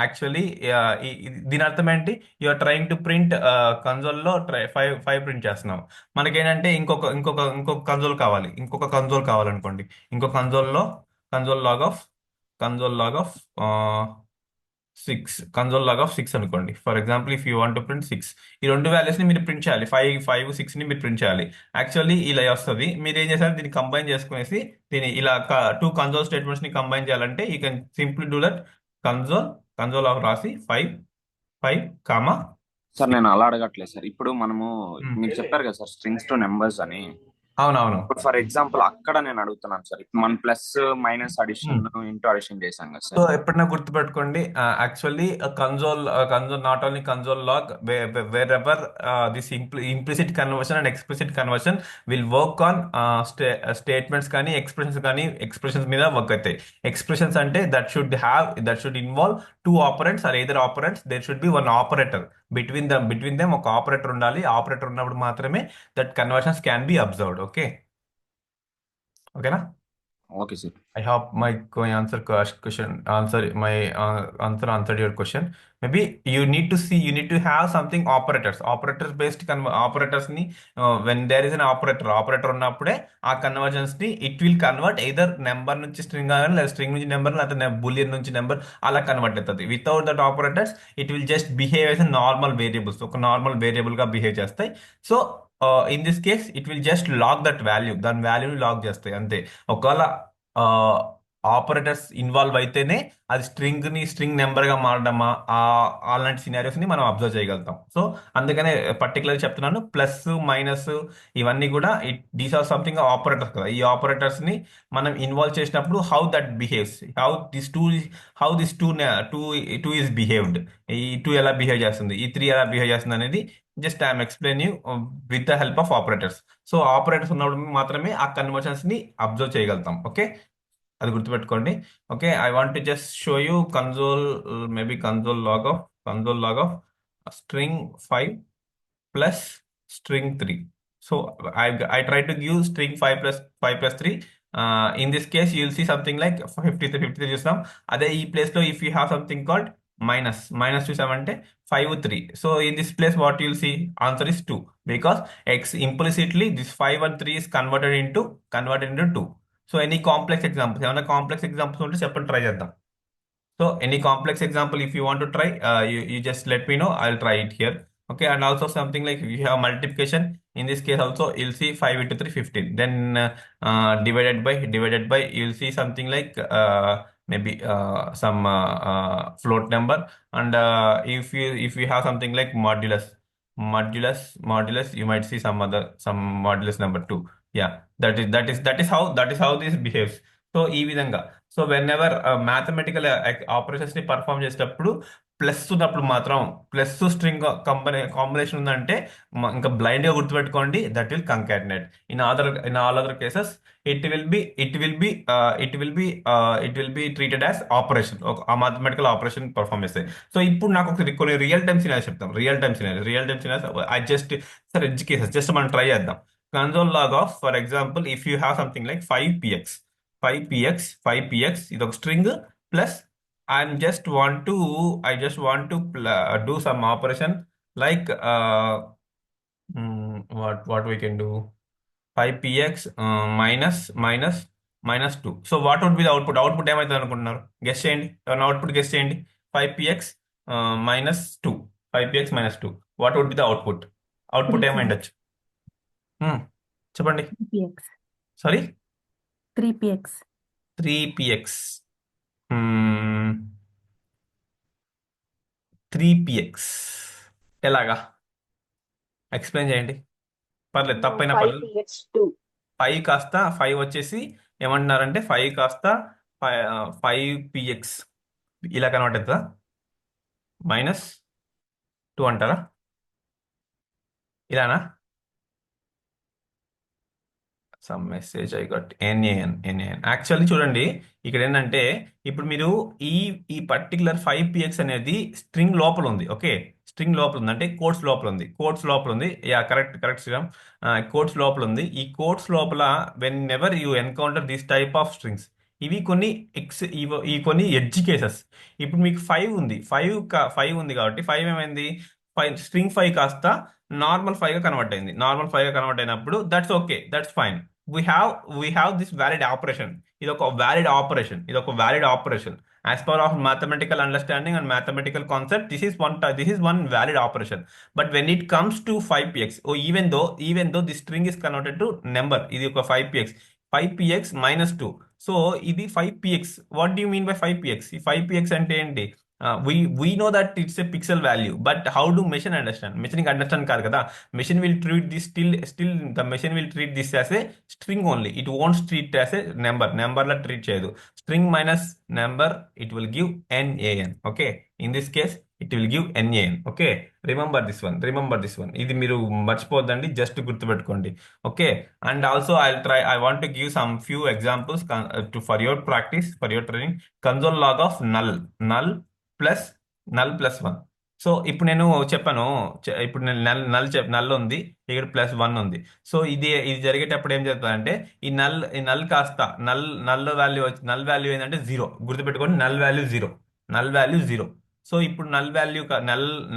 యాక్చువల్లీ దీని అర్థం ఏంటి, you are trying to print కన్సోల్లో 5 ప్రింట్ చేస్తున్నావు. మనకేంటంటే ఇంకొక కన్సోల్ కావాలనుకోండి. ఇంకో కన్సోల్ లాగ్ ఆఫ్ 6 అనుకోండి. For example if you want to print 6, ఈ రెండు వాల్యూస్ ని మీరు ప్రింట్ చేయాలి. 5, 5, 6 ని మీరు ప్రింట్ చేయాలి. యాక్చువల్లీ ఇలా వస్తుంది. మీరు ఏం చేశారు, దీన్ని కంబైన్ చేసుకునేసి దీన్ని ఇలా 2 కన్సోల్ స్టేట్మెంట్స్ ని కంబైన్ చేయాలంటే you can simply do that. Console of రాసి 5, కామా. సార్ నేను అలా అడగట్లేదు సార్. ఇప్పుడు మనము మీరు చెప్పారు కదా సార్ స్ట్రింగ్స్ టు నెంబర్స్ అని. అవునవును. ఇప్పుడు ఫర్ ఎగ్జాంపుల్ అక్కడ నేను అడుగుతున్నాను సార్, ఇప్పుడు మనం plus minus addition into addition చేసాం కదా సో సార్. ఎప్పుడైనా గుర్తుపెట్టుకోండి, actually console not only console log, wherever this implicit conversion and explicit conversion will work on statements కానీ ఎక్స్ప్రెషన్స్ మీద వర్క్ అవుతాయి. ఎక్స్ప్రెషన్స్ అంటే that should involve 2 operands or either operands. There should be 1 operator between them. ఒక operator ఉండాలి. Operator ఉన్నప్పుడు మాత్రమే that conversions can be observed. ఓకేనా? Okay sir. I hope my answered your question. Maybe you need to have something operators based operators ni. When there is an operator ఉన్నప్పుడే ఆ conversions ని it will convert either number నుంచి string కానీ లేదా string నుంచి number లేదా Boolean నుంచి number అలా కన్వర్ట్ అవుతుంది. Without that operators it will just behave as normal variables, ఒక నార్మల్ వేరియబుల్ గా బిహేవ్ చేస్తాయి. So in this case it will just log that value, దాని వాల్యూని లాగ్ చేస్తాయి అంతే. ఒకవేళ ఆపరేటర్స్ ఇన్వాల్వ్ అయితేనే అది స్ట్రింగ్ నెంబర్ గా మారడమా, అలాంటి సినారియోస్ ని మనం అబ్జర్వ్ చేయగలుగుతాం. సో అందుకనే పర్టికులర్ చెప్తున్నాను, ప్లస్ మైనస్ ఇవన్నీ కూడా దీస్ ఆర్ సంథింగ్ ఆపరేటర్స్ కదా. ఈ ఆపరేటర్స్ ని మనం ఇన్వాల్వ్ చేసినప్పుడు how that behaves, how this two is behaved, ఈ 2 ఎలా బిహేవ్ చేస్తుంది, ఈ 3 ఎలా బిహేవ్ చేస్తుంది అనేది just I'm explain you with the help of operators. So operators ఉన్నప్పుడు మాత్రమే ఆ కన్వర్షన్స్ ని అబ్జర్వ్ చేయగలుగుతాం. ఓకే, అది గుర్తుపెట్టుకోండి. Okay, I want to just show you console log of string 5 plus string 3. So I try to give string 5 plus 3. In this case you will see something like 53 చూస్తాం. అదే ఈ place లో if you have something called minus చూసామంటే 5, 3. So in this place what you will see, answer is 2, because implicitly this 5 and 3 is converted into 2. So any complex examples, ఏమైనా complex examples ఉంటే చెప్పండి, try చేద్దాం. So any complex example if you want to try, you just let me know, I'll try it here. Okay, and also something like if you have multiplication, in this case also you'll see 5 into 3 15, then divided by you'll see something like maybe some float number, and if you have something like modulus, you might see some modulus number 2. Yeah, that is how this behaves. So ఈ విధంగా, so when ever mathematical operations ని perform చేసేటప్పుడు plus ఉన్నప్పుడు మాత్రం, plus string combination ఉందంటే ఇంకా blind గా గుర్తుపెట్టుకోండి, that will concatenate. In all other cases it will be treated as operation, ఒక మాథమెటికల్ ఆపరేషన్ పర్ఫామ్ చేస్తాయి. సో ఇప్పుడు నాకు కొన్ని రియల్ టైమ్ సినారీస్ చెప్తాం. Real time scenarios I just, సరే ఎడ్జ్ కేసెస్ జస్ట్ మనం ట్రై చేద్దాం. Console log of, for example, if you have something like 5px ఇది ఒక string, plus I just want to do some operation like what we can do, 5px minus 2. So what would be the output? Output ఏమైతుంది అనుకుంటున్నారు? Guess చేయండి, output guess చేయండి. 5px minus 2, 5px minus 2, what would be the output? Output 3px. ఏమైండొచ్చు? చెప్పండి. 3px. Sorry, 3px. 3px. 3px ఎలాగా explain చేయండి, పర్లేదు, తప్పైనా పర్లేదు. 5px2. 5 కాస్త 5 వచ్చేసి ఏమంటున్నారంటే 5 కాస్త 5px ఇలా కన్వర్ట్ అవుతుందా? -2 అంటారా? ఇలానా? Some message I got NaN. Actually చూడండి, ఇక్కడ ఏంటంటే ఇప్పుడు మీరు ఈ ఈ పర్టికులర్ 5px అనేది స్ట్రింగ్ లోపల ఉంది. ఓకే, స్ట్రింగ్ లోపల ఉంది అంటే కోడ్స్ లోపల ఉంది. యా, కరెక్ట్ శ్రీరామ్, కోడ్స్ లోపల ఉంది. ఈ కోడ్స్ లోపల when ever you encounter this type of strings, ఇవి కొన్ని ఈ కొన్ని ఎడ్జ్ కేసెస్. ఇప్పుడు మీకు 5 ఉంది, 5 ఉంది కాబట్టి 5 ఏమైంది, స్ట్రింగ్ 5 కాస్త నార్మల్ 5 గా కన్వర్ట్ అయింది. నార్మల్ 5 గా కన్వర్ట్ అయినప్పుడు that's okay, that's fine. We have this valid operation. ఇది ఒక valid operation as per of mathematical understanding and mathematical concept. This is one valid operation. But when it comes to 5px, even though this string is converted to number, ఇది ఒక 5px minus 2. So ఇది 5px. What do you mean by 5px? ఈ 5px అంటే ఏంటి? We know that it's a pixel value, but how do machine understand? Machine understand కాదు కదా. Machine will treat this still the machine will treat this as a string only. It won't treat as a number law treat చేయదు. String minus number, it will give NaN. Okay, in this case it will give NaN. Okay, remember this one. ఇది మీరు మర్చిపోద్దండి, just గుర్తుపెట్టుకోండి. Okay, and also I want to give some few examples for your practice, for your training. Console log of null plus 1. So ఇప్పుడు నేను చెప్పాను, ఇప్పుడు నేను null ఉంది, ఇక్కడ +1 ఉంది. సో ఇది జరిగేటప్పుడు ఏం జరుగుతుందంటే ఈ నల్ కాస్త నల్ వాల్యూ ఏంటంటే 0. గుర్తుపెట్టుకోండి, నల్ వాల్యూ 0. సో ఇప్పుడు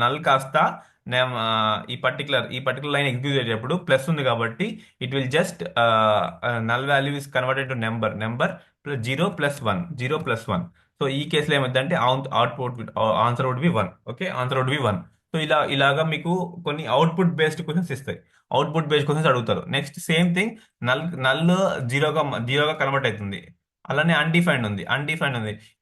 నల్ కాస్త ఈ పర్టికులర్ లైన్ ఎగ్జిక్యూట్ అయ్యేటప్పుడు ప్లస్ ఉంది కాబట్టి it will just null value is converted to number 0 + 1. So ఈ కేసులో ఏమైందంటే answer would be 1. Okay, answer would be 1. So ఇలాగా మీకు కొన్ని అవుట్పుట్ బేస్డ్ క్వశ్చన్స్ ఇస్తాయి, అవుట్పుట్ బేస్డ్ క్వశ్చన్స్ అడుగుతారు. నెక్స్ట్ సేమ్ థింగ్, నల్ జీరోగా కన్వర్ట్ అవుతుంది. అలానే అన్డిఫైన్డ్ ఉంది.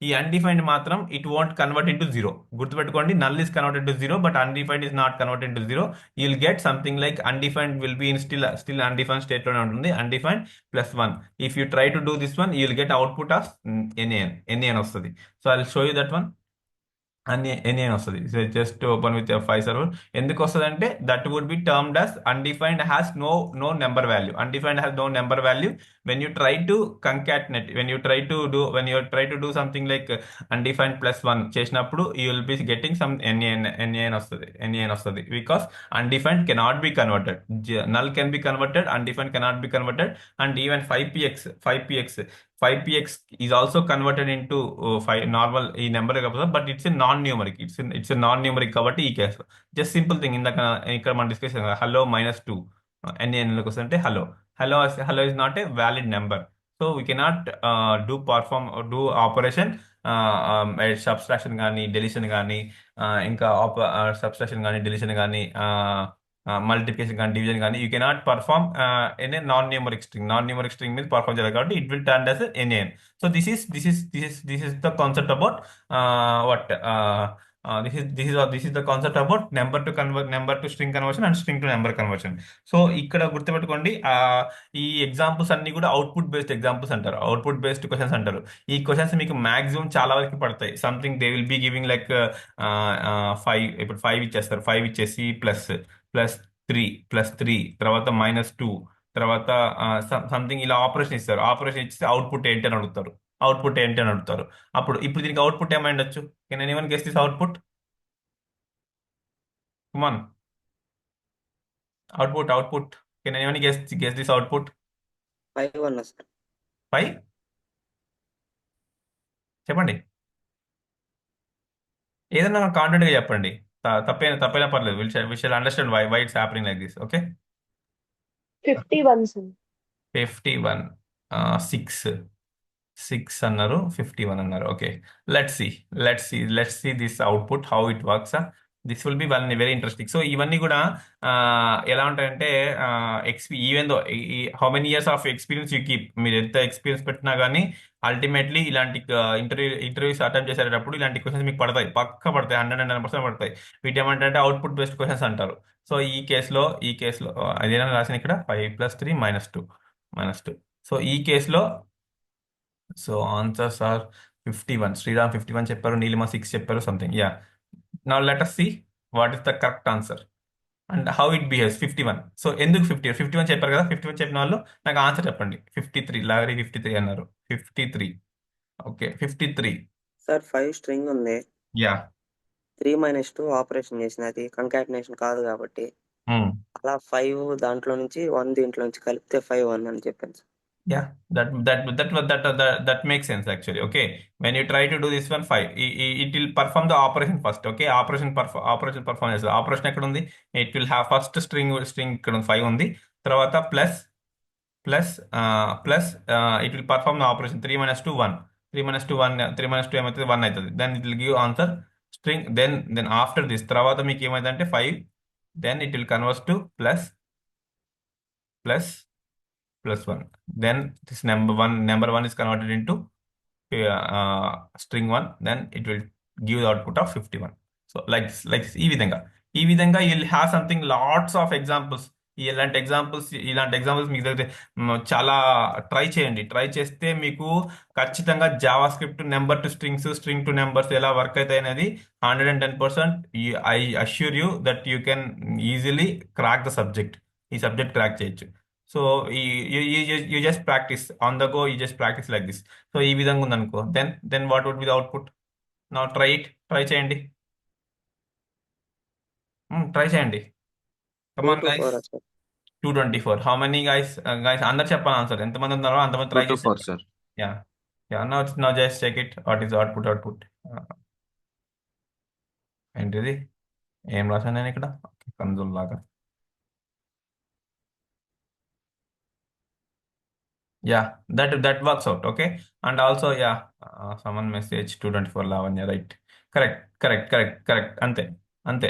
ఈ అన్డిఫైన్డ్ మాత్రం ఇట్ వోంట్ కన్వర్ట్ ఇంటూ 0. గుర్తుపెట్టుకోండి, null is converted to 0 but undefined is not converted to 0. You will get something like undefined will be in still undefined state లోనే ఉంటుంది. Undefined +1. If you try to do this one, you will get output of NaN వస్తుంది. So I will show you that one. NaN వస్తుంది. Just open with F5 server. ఎందుకు వస్తుంది అంటే that would be turned as undefined has no number value. When you try to concatenate, when you try to do something like undefined +1 చేసినప్పుడు you will be getting some NaN వస్తుంది because undefined cannot be converted. Null can be converted, undefined cannot be converted. And even 5px is also converted into normal ఈ number కాకపోతే, but it's a non numeric. It's a non numeric కాబట్టి ఈ కేసులో just simple thing. ఇక్కడ మనం discuss చేసాం hello -2 NaN లోకి వస్తుంటే hello is not a valid number. So we cannot do operation, subtraction కానీ డెలిషన్ కానీ, ఇంకా సబ్స్ట్రాక్షన్ కానీ డెలిషన్ కానీ, మల్టిప్లికేషన్ కానీ డివిజన్ కానీ you cannot perform in a non numeric string మీద పర్ఫార్మ్ చేయాలి కాబట్టి it will turn as NaN. So this is the concept about this is the concept about number to string conversion and string to number conversion. So ఇక్కడ గుర్తుపెట్టుకోండి, ఈ examples అన్ని కూడా output based examples అంటారు, output based questions అంటారు. ఈ questions మీకు maximum చాలా వరకు పడతాయి. Something they will be giving like 5, ఇప్పుడు 5 ఇచ్చేస్తారు, 5 ఇచ్చేసి ప్లస్ 3 తర్వాత -2 తర్వాత సంథింగ్ ఇలా ఆపరేషన్ ఇస్తారు. ఆపరేషన్ ఇస్తే అవుట్పుట్ ఏంటి అని అడుగుతారు, అవుట్పుట్ ఏంటి అని అడుగుతారు. ఇప్పుడు దీనికి అవుట్పుట్ ఏమై ఉండొచ్చు? Can anyone guess this output? Come on, output can anyone guess this output? 5 అన్నా సార్. 5 చెప్పండి, ఏదైనా కాన్ఫిడెంట్ గా చెప్పండి. తప్పైనా పర్లేదు. Will understand why it's happening like this. Okay, 51 sir. 51, 6 అన్నారు, 51 అన్నారు. Okay, let's see this output how it works. This will be one very interesting. So ఇవన్నీ కూడా ఎలా ఉంటాయంటే, even though how many years of experience you keep, మీరు ఎంత experience పెట్టినా కానీ అల్టిమేట్లీ ఇలాంటి ఇంటర్వ్యూస్ అటెంప్ట్ చేసేటప్పుడు ఇలాంటి క్వశ్చన్స్ మీకు పడతాయి, పక్క పడతాయి, 100% పడతాయి. వీటి ఏమంటే అవుట్పుట్ బేస్డ్ క్వశ్చన్స్ అంటారు. సో ఈ కేసులో అదేనా రాసిన ఇక్కడ 5 + 3 -2. సో ఈ కేసులో, సో ఆన్సర్స్ ఆర్ 51. శ్రీరామ్ 51 చెప్పారు, నీలిమ 6 చెప్పారు, something. Yeah, now let us see what is the correct answer and how it behaves. 51. So ఎందుకు 51 చెప్పారు కదా, 51 చెప్పిన వాళ్ళు నాకు ఆన్సర్ చెప్పండి. 53, లాగరీ 53 అన్నారు. 53, ఓకే, 53. సార్ 5 స్ట్రింగ్ ఉంది. యా. 3 - 2 ఆపరేషన్ చేసింది, అది కంకాటినేషన్ కాదు కాబట్టి అలా 5 దాంట్లో నుంచి 1 దీంట్లో నుంచి కలిపితే 5 1 అని చెప్పాను sir. Yeah, that makes sense actually. Okay, when you try to do this one, 5, it will perform the operation first. Okay, operation performance. Operation ఎక్కడ ఉంది? It will have first string ఇక్కడ 5 ఉంది, తర్వాత plus it will perform the operation 3 - 2 1. 3 - 2 ఏమవుతుంది? 1 అవుతుంది. Then it will give answer string. Then after this తర్వాత మీకు ఏమైంది అంటే 5, then it will convert to plus 1. Then this number 1 is converted into string 1. Then it will give the output of 51. So like this, ఈ విధంగా you will have something, lots of examples. ఇలాంటి examples మీకు దగ్గర చాలా try చేస్తే మీకు ఖచ్చితంగా JavaScript number to string to numbers ఎలా వర్క్ అవుతాయి అనేది 110%. I assure you that you can easily crack the subject. ఈ సబ్జెక్ట్ క్రాక్ చేయొచ్చు. So you just practice on the go, you just practice like this. So ఈ విధంగా ఉందనుకో, then what would be the output? నా try చేయండి, try చేయండి. Come on guys. 2 to 4 sir. 224. How many guys? అందరు చెప్పాలి ఆన్సర్. ఎంతమంది ఉన్నారో అంతమంది 2 ట్రై to చేసి 4, చెప్పండి. sir. Yeah, now just check it. What is output? ఏంటిది? ఏం రాశాను నేను ఇక్కడ? కన్సోల్ లాగా. Yeah, that works out. Okay, and also yeah, someone message 224 Lavanya, right? Correct. అంతే.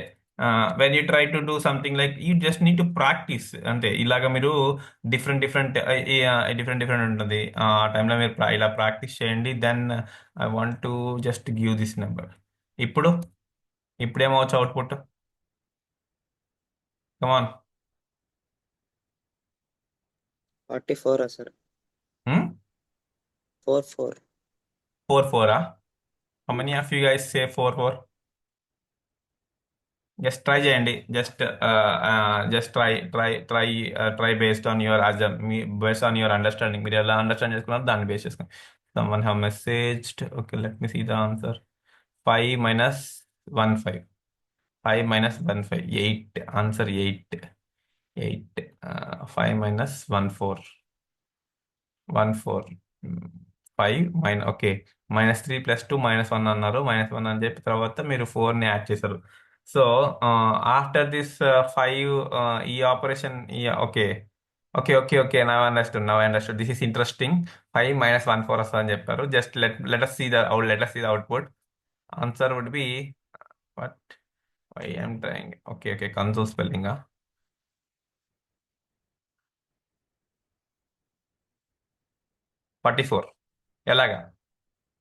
When you try to do something, like you just need to practice. అంతే, ఇలాగ మీరు డిఫరెంట్ ఉంటుంది. ఆ టైంలో మీరు ఇలా ప్రాక్టీస్ చేయండి. Then I want to just give this number. ఇప్పుడేమవచ్చు output? Come on. 44 sir. 4 4 How many of you guys say 4? Just try చేయండి. Just try based on your understanding. మీరు ఎలా అండర్స్టాండ్ చేసుకున్నారో దాన్ని బేస్ చేసుకుని. Someone have messaged. Okay, let me see the answer. 5 - 1 5. 5 - 1 5 8. Answer 8. 5 - 1 4. 5 okay, -3 + 2 -1 అన్నారు. -1 అని చెప్పి తర్వాత మీరు 4ని యాడ్ చేశారు. సో ఆఫ్టర్ దిస్ 5, ఈ operation, okay, now understood. This is interesting. 5 - 1 4 వస్తుందని చెప్పారు. Just let us see the output. Answer would be what I am trying. Okay, console spelling 44. ఎలాగా?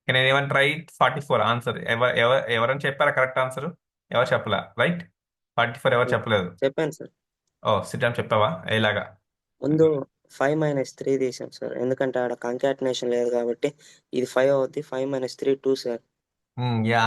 Can anyone try 44 answer? ఎవరైనా చెప్పారా correct answer? ఎవరు చెప్పలా, right? 44 ఎవరు చెప్పలేదు. చెప్పాను సార్. ఓ సిటామ్ చెప్పావా ఎలాగా? ముందు 5 - 3 తీసాం సార్, ఎందుకంటే ఆడ కంకాటినేషన్ లేదు కాబట్టి. ఇది 5 అవుద్ది. 5 - 3 2 సార్. Yeah,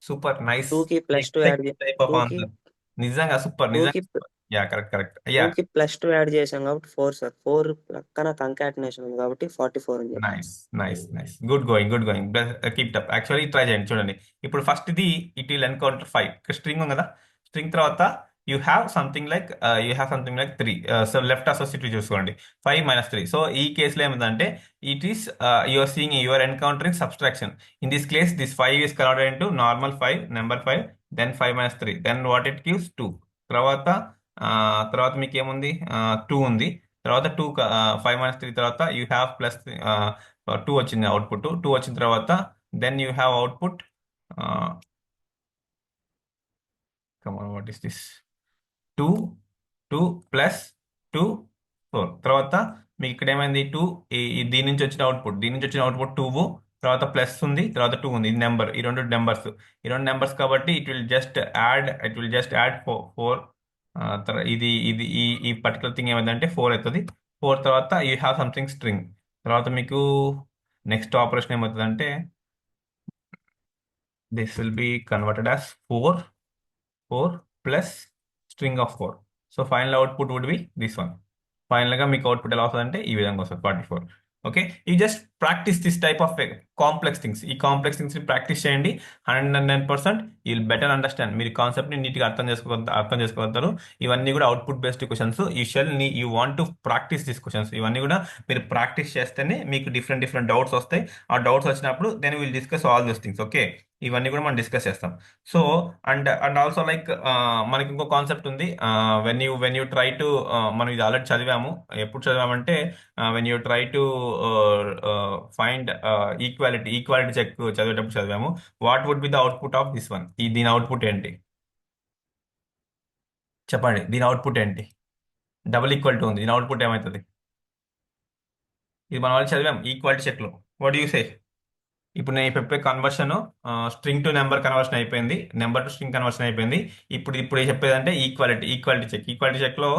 super nice. 2కి +2 యాడ్ టైప్ ఆఫ్ 2కి ఆన్సర్. నిజంగా సూపర్, 2కి నిజంగా. Yeah, correct correct. యా, 2కి +2 యాడ్ చేసాం కాబట్టి 4 సార్. 4 పక్కన కంకాటినేషన్ ఉంది కాబట్టి 44 అని చెప్పాను. Nice nice nice, good going, good going. Keep up. Actually try చేయండి, చూడండి. ఇప్పుడు ఫస్ట్ ఇది ఇట్ విల్ ఎన్కౌంటర్ 5. స్ట్రింగ్ ఉంది కదా, స్ట్రింగ్ తర్వాత you have something like 3. So left associative చూసుకోండి, 5 - 3. సో ఈ కేసులో ఏమిటంటే it is you're seeing, you're encountering subtraction. In this case this 5 is converted into normal 5, నెంబర్ 5, then 5 - 3, then what it gives 2. తర్వాత తర్వాత మీకు ఏముంది, 2 ఉంది. తర్వాత 5 - 3 తర్వాత యూ హ్యావ్ ప్లస్ 2 వచ్చింది అవుట్పుట్. 2 వచ్చిన తర్వాత then you have output. Come on, what is this? 2 2 plus 2 4. తర్వాత మీకు ఇక్కడ ఏమైంది, 2 దీని నుంచి వచ్చిన అవుట్పుట్, 2. తర్వాత ప్లస్ ఉంది, తర్వాత 2 ఉంది. ఇది నెంబర్, ఈ రెండు నెంబర్స్ కాబట్టి ఇట్ విల్ జస్ట్ యాడ్ 4. ఇది ఇది ఈ పర్టికులర్ థింగ్ ఏమైందంటే 4 అవుతుంది. 4 తర్వాత యూ హ్యావ్ సంథింగ్ స్ట్రింగ్. తర్వాత మీకు నెక్స్ట్ ఆపరేషన్ ఏమవుతుందంటే this will be converted as 4 plus string of 4. So final output would be this one. ఫైనల్గా మీకు అవుట్పుట్ ఎలా వస్తుంది అంటే ఈ విధంగా వస్తుంది, 44. ఓకే, ఈ just practice this type of complex things. ఈ కాంప్లెక్స్ థింగ్స్ని ప్రాక్టీస్ చేయండి. 109% యూ విల్ బెటర్ అండర్స్టాండ్. మీరు కాన్సెప్ట్ని నీట్గా అర్థం చేసుకోగలుగుతారు. ఇవన్నీ కూడా output based questions. You want to practice this questions. ఇవన్నీ కూడా మీరు ప్రాక్టీస్ చేస్తేనే మీకు డిఫరెంట్ డౌట్స్ వస్తాయి. ఆ డౌట్స్ వచ్చినప్పుడు then will discuss all these things. Okay, ఇవన్నీ కూడా మనం డిస్కస్ చేస్తాం. సో అండ్ ఆల్సో లైక్ మనకి ఇంకో కాన్సెప్ట్ ఉంది. వెన్ యూ ట్రై టు, మనం ఇది ఆల్రెడీ చదివాము. ఎప్పుడు చదివామంటే when you try to find equality check చదివేటప్పుడు చదివాము. What would be the output of this one? దీని అవుట్పుట్ ఏంటి చెప్పండి? దీని అవుట్పుట్ ఏంటి? డబుల్ ఈక్వల్ టు ఉంది, దీని అవుట్పుట్ ఏమవుతుంది? ఇది మనం వాళ్ళు చదివాం ఈక్వాలిటీ చెక్లో. What you say? ఇప్పుడు నేను చెప్పే conversion string to number conversion అయిపోయింది, నెంబర్ టు స్ట్రింగ్ కన్వర్షన్ అయిపోయింది. ఇప్పుడు చెప్పేది అంటే ఈక్వాలిటీ చెక్లో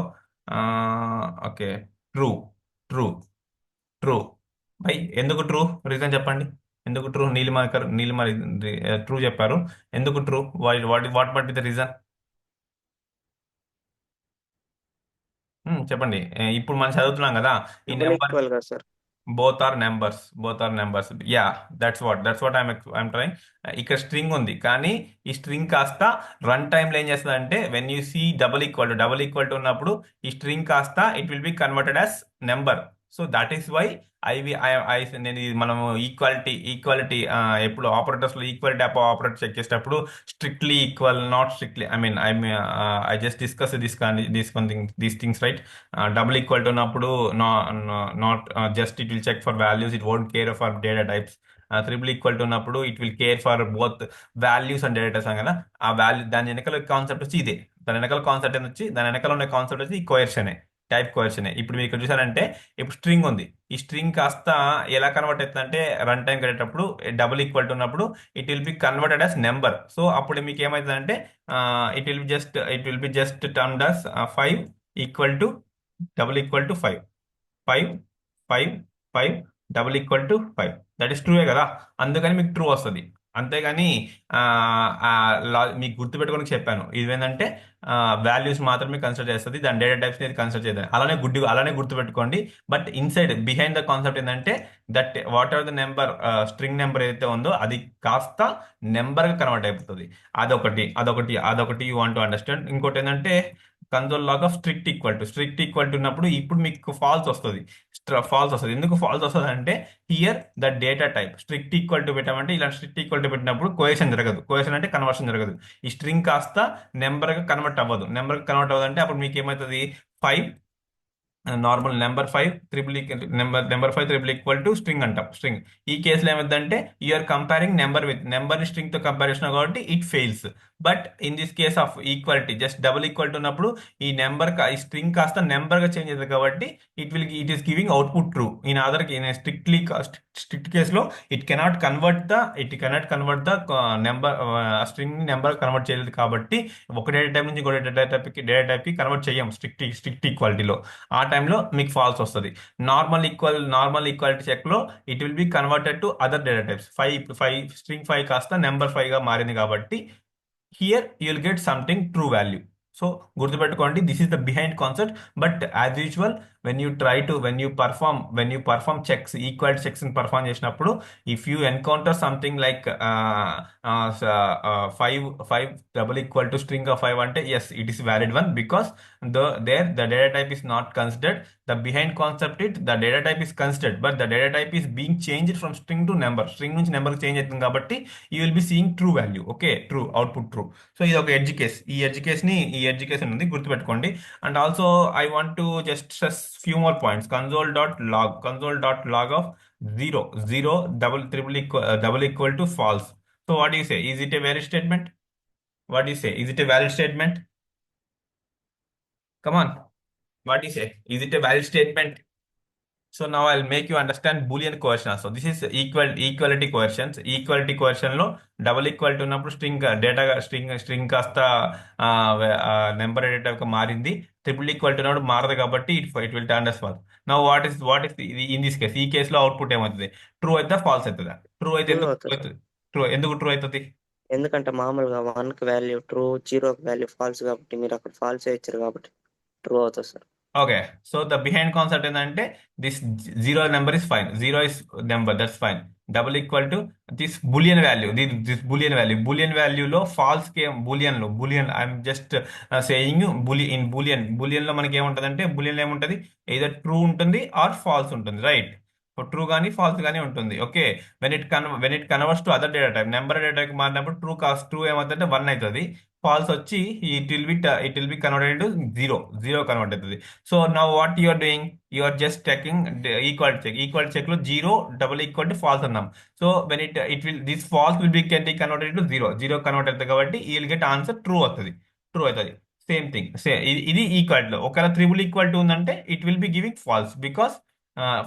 okay, true true true. By ఎందుకు ట్రూ? రీజన్ చెప్పండి. ఎందుకు ట్రూ? నీలిమ ట్రూ చెప్పారు. ఎందుకు true? What but the reason? చెప్పండి. ఇప్పుడు మనం చదువుతున్నాం కదా ఈ డబుల్ నెంబర్, ఈక్వల్ కదా sir. both are numbers. Yeah, that's what I'm trying. ఇక్కడ స్ట్రింగ్ ఉంది, కానీ ఈ స్ట్రింగ్ కాస్త రన్ టైమ్ లో ఏం చేస్తుంది అంటే when you see double equal to ఉన్నప్పుడు ఈ స్ట్రింగ్ కాస్త it will be converted as number. So that is why నేను మనము ఈక్వాలిటీ ఎప్పుడు ఆపరేటర్స్ లో ఈక్వాలిటీ ఆపరేటర్ చెక్ చేసేటప్పుడు strictly equal, not strictly, I just discuss these things, right? Double equal to ఉన్నప్పుడు not just it will check for values, it won't care for data types. Triple equal to ఉన్నప్పుడు it will care for both values and data types కదా. ఆ value దాని వెనకాల concept వచ్చి ఇదే. దాని వెనకాల ఉన్న కాన్సెప్ట్ వచ్చి ఈ కోయర్షనే, టైప్ కోయర్షనే. ఇప్పుడు మీరు ఇక్కడ చూసారంటే ఇప్పుడు స్ట్రింగ్ ఉంది. ఈ స్ట్రింగ్ కాస్త ఎలా కన్వర్ట్ అవుతుందంటే రన్ టైం కట్టేటప్పుడు డబుల్ ఈక్వల్ టు ఉన్నప్పుడు it will be converted as number. So అప్పుడు మీకు ఏమవుతుందంటే it will be just termed as 5 equal to double equal to 5 5 5 5 double equal to 5. That is ట్రూయే కదా, అందుకని మీకు ట్రూ వస్తుంది. అంతేగాని మీకు గుర్తుపెట్టుకోనికి చెప్పాను ఇది ఏంటంటే వాల్యూస్ మాత్రమే కన్సిడర్ చేస్తుంది, దాని డేటా టైప్స్ అనేది కన్సిడర్ చేయదు. అలానే గుర్తుపెట్టుకోండి. But inside behind the concept ఏంటంటే that what are the number, string number ఏదైతే ఉందో అది కాస్త నెంబర్గా కన్వర్ట్ అయిపోతుంది. అదొకటి యూ వాంట్ టు అండర్స్టాండ్. ఇంకోటి ఏంటంటే console log of strict equal to ఉన్నప్పుడు ఇప్పుడు మీకు ఫాల్స్ వస్తుంది. ఎందుకు ఫాల్స్ వస్తుంది అంటే here the data type strict equal to పెట్టామంటే ఇలా స్ట్రిక్ట్ ఈక్వల్ టు పెట్టినప్పుడు కోయషన్ జరగదు. కోయషన్ అంటే కన్వర్షన్ జరగదు. ఈ స్ట్రింగ్ కాస్త నెంబర్గా కన్వర్ట్ అవ్వదు. అంటే అప్పుడు మీకు ఏమవుతుంది? 5 normal number 5 triple equal to string అంటాం. ఈ కేసులో ఏమైందంటే యూఆర్ కంపేరింగ్ నెంబర్ ని స్ట్రింగ్ తో కంపేర్ చేసినా కాబట్టి it fails. But in this case of equality just double equality ఉన్నప్పుడు ఈ నెంబర్ ఈ స్ట్రింగ్ కాస్త నెంబర్ గా చేంజ్ అవుతుంది కాబట్టి it is giving output true. In other strict కేసులో it cannot convert the number string number convert చేయలేదు కాబట్టి ఒక డేటా టైప్ నుంచి ఇంకో డేటా టైప్ కి కన్వర్ట్ చేయం స్ట్రిక్ట్ ఈక్వాలిటీలో. ఆ టైంలో మీకు ఫాల్స్ వస్తుంది. నార్మల్ ఈక్వాలిటీ చెక్ లో it will be converted to other data types. Five string 5 కాస్త నెంబర్ 5 గా మారింది కాబట్టి here you will get something true value. So గుర్తుపెట్టుకోండి, this is the behind concept. But as usual when you perform checks, equality checks perform చేసినప్పుడు if you encounter something like 5 double equal to string of 5 అంటే yes it is valid one because the data type is not considered. The behind concept is the data type is considered, but the data type is being changed from string to number. String నుంచి number change అవుతుంది కాబట్టి you will be seeing true value. Okay, true output true. So ఇది ఒక edge case. ఈ edge case ఉంది, గుర్తుపెట్టుకోండి. And also I want to just stress few more points. Console dot log of zero double equal to false. So what you say, is it a valid statement? What do you say, is it a valid statement? Come on, what do you say, is it a valid statement? So now I'll make you understand Boolean coercion also. This is equality coercions. Equality coercion లో double equality ఉన్నప్పుడు string కాస్త number data మారింది. Triple equality ఉన్నప్పుడు మారదు కాబట్టి it will turn as false. Now what is in this case? ఈ కేసులో output ఏమవుతుంది? ట్రూ అయితే ఫాల్స్ అవుతుందా? ట్రూ అయితే ట్రూ ఎందుకు అవుతుంది సార్. ఎందుకు ట్రూ అవుతుంది? ఎందుకంటే మామూలుగా 1 కి వాల్యూ ట్రూ, 0 కి వాల్యూ ఫాల్స్ కాబట్టి మీరు అక్కడ ఫాల్స్ ఇచ్చారు కాబట్టి ట్రూ అవుతుంది sir. Okay, so the behind concept ఏంటంటే this zero number is fine, zero is number, that's fine. Double equal to this boolean value, boolean వాల్యూలో ఫాల్స్ కి boolean I'm just saying boolean లో మనకి ఏముంటదంటే boolean ఏముంటది, either true ఉంటుంది or false ఉంటుంది, right? True కానీ ఫాల్స్ కానీ ఉంటుంది. Okay, when it converts to other data type, number data type మారినప్పుడు ట్రూ ఏమవుతుందంటే 1 అవుతుంది. ఫాల్స్ వచ్చి it will be converted to zero convert అవుతుంది. So now what you are doing, you are just checking equality check లో zero double equal to false అన్నాం. So when this false will be converted to zero convert అవుతుంది కాబట్టి ఈ will get answer true అవుతుంది. Same thing ఇది equality లో. ఒకవేళ triple equality ఉందంటే it will be giving false because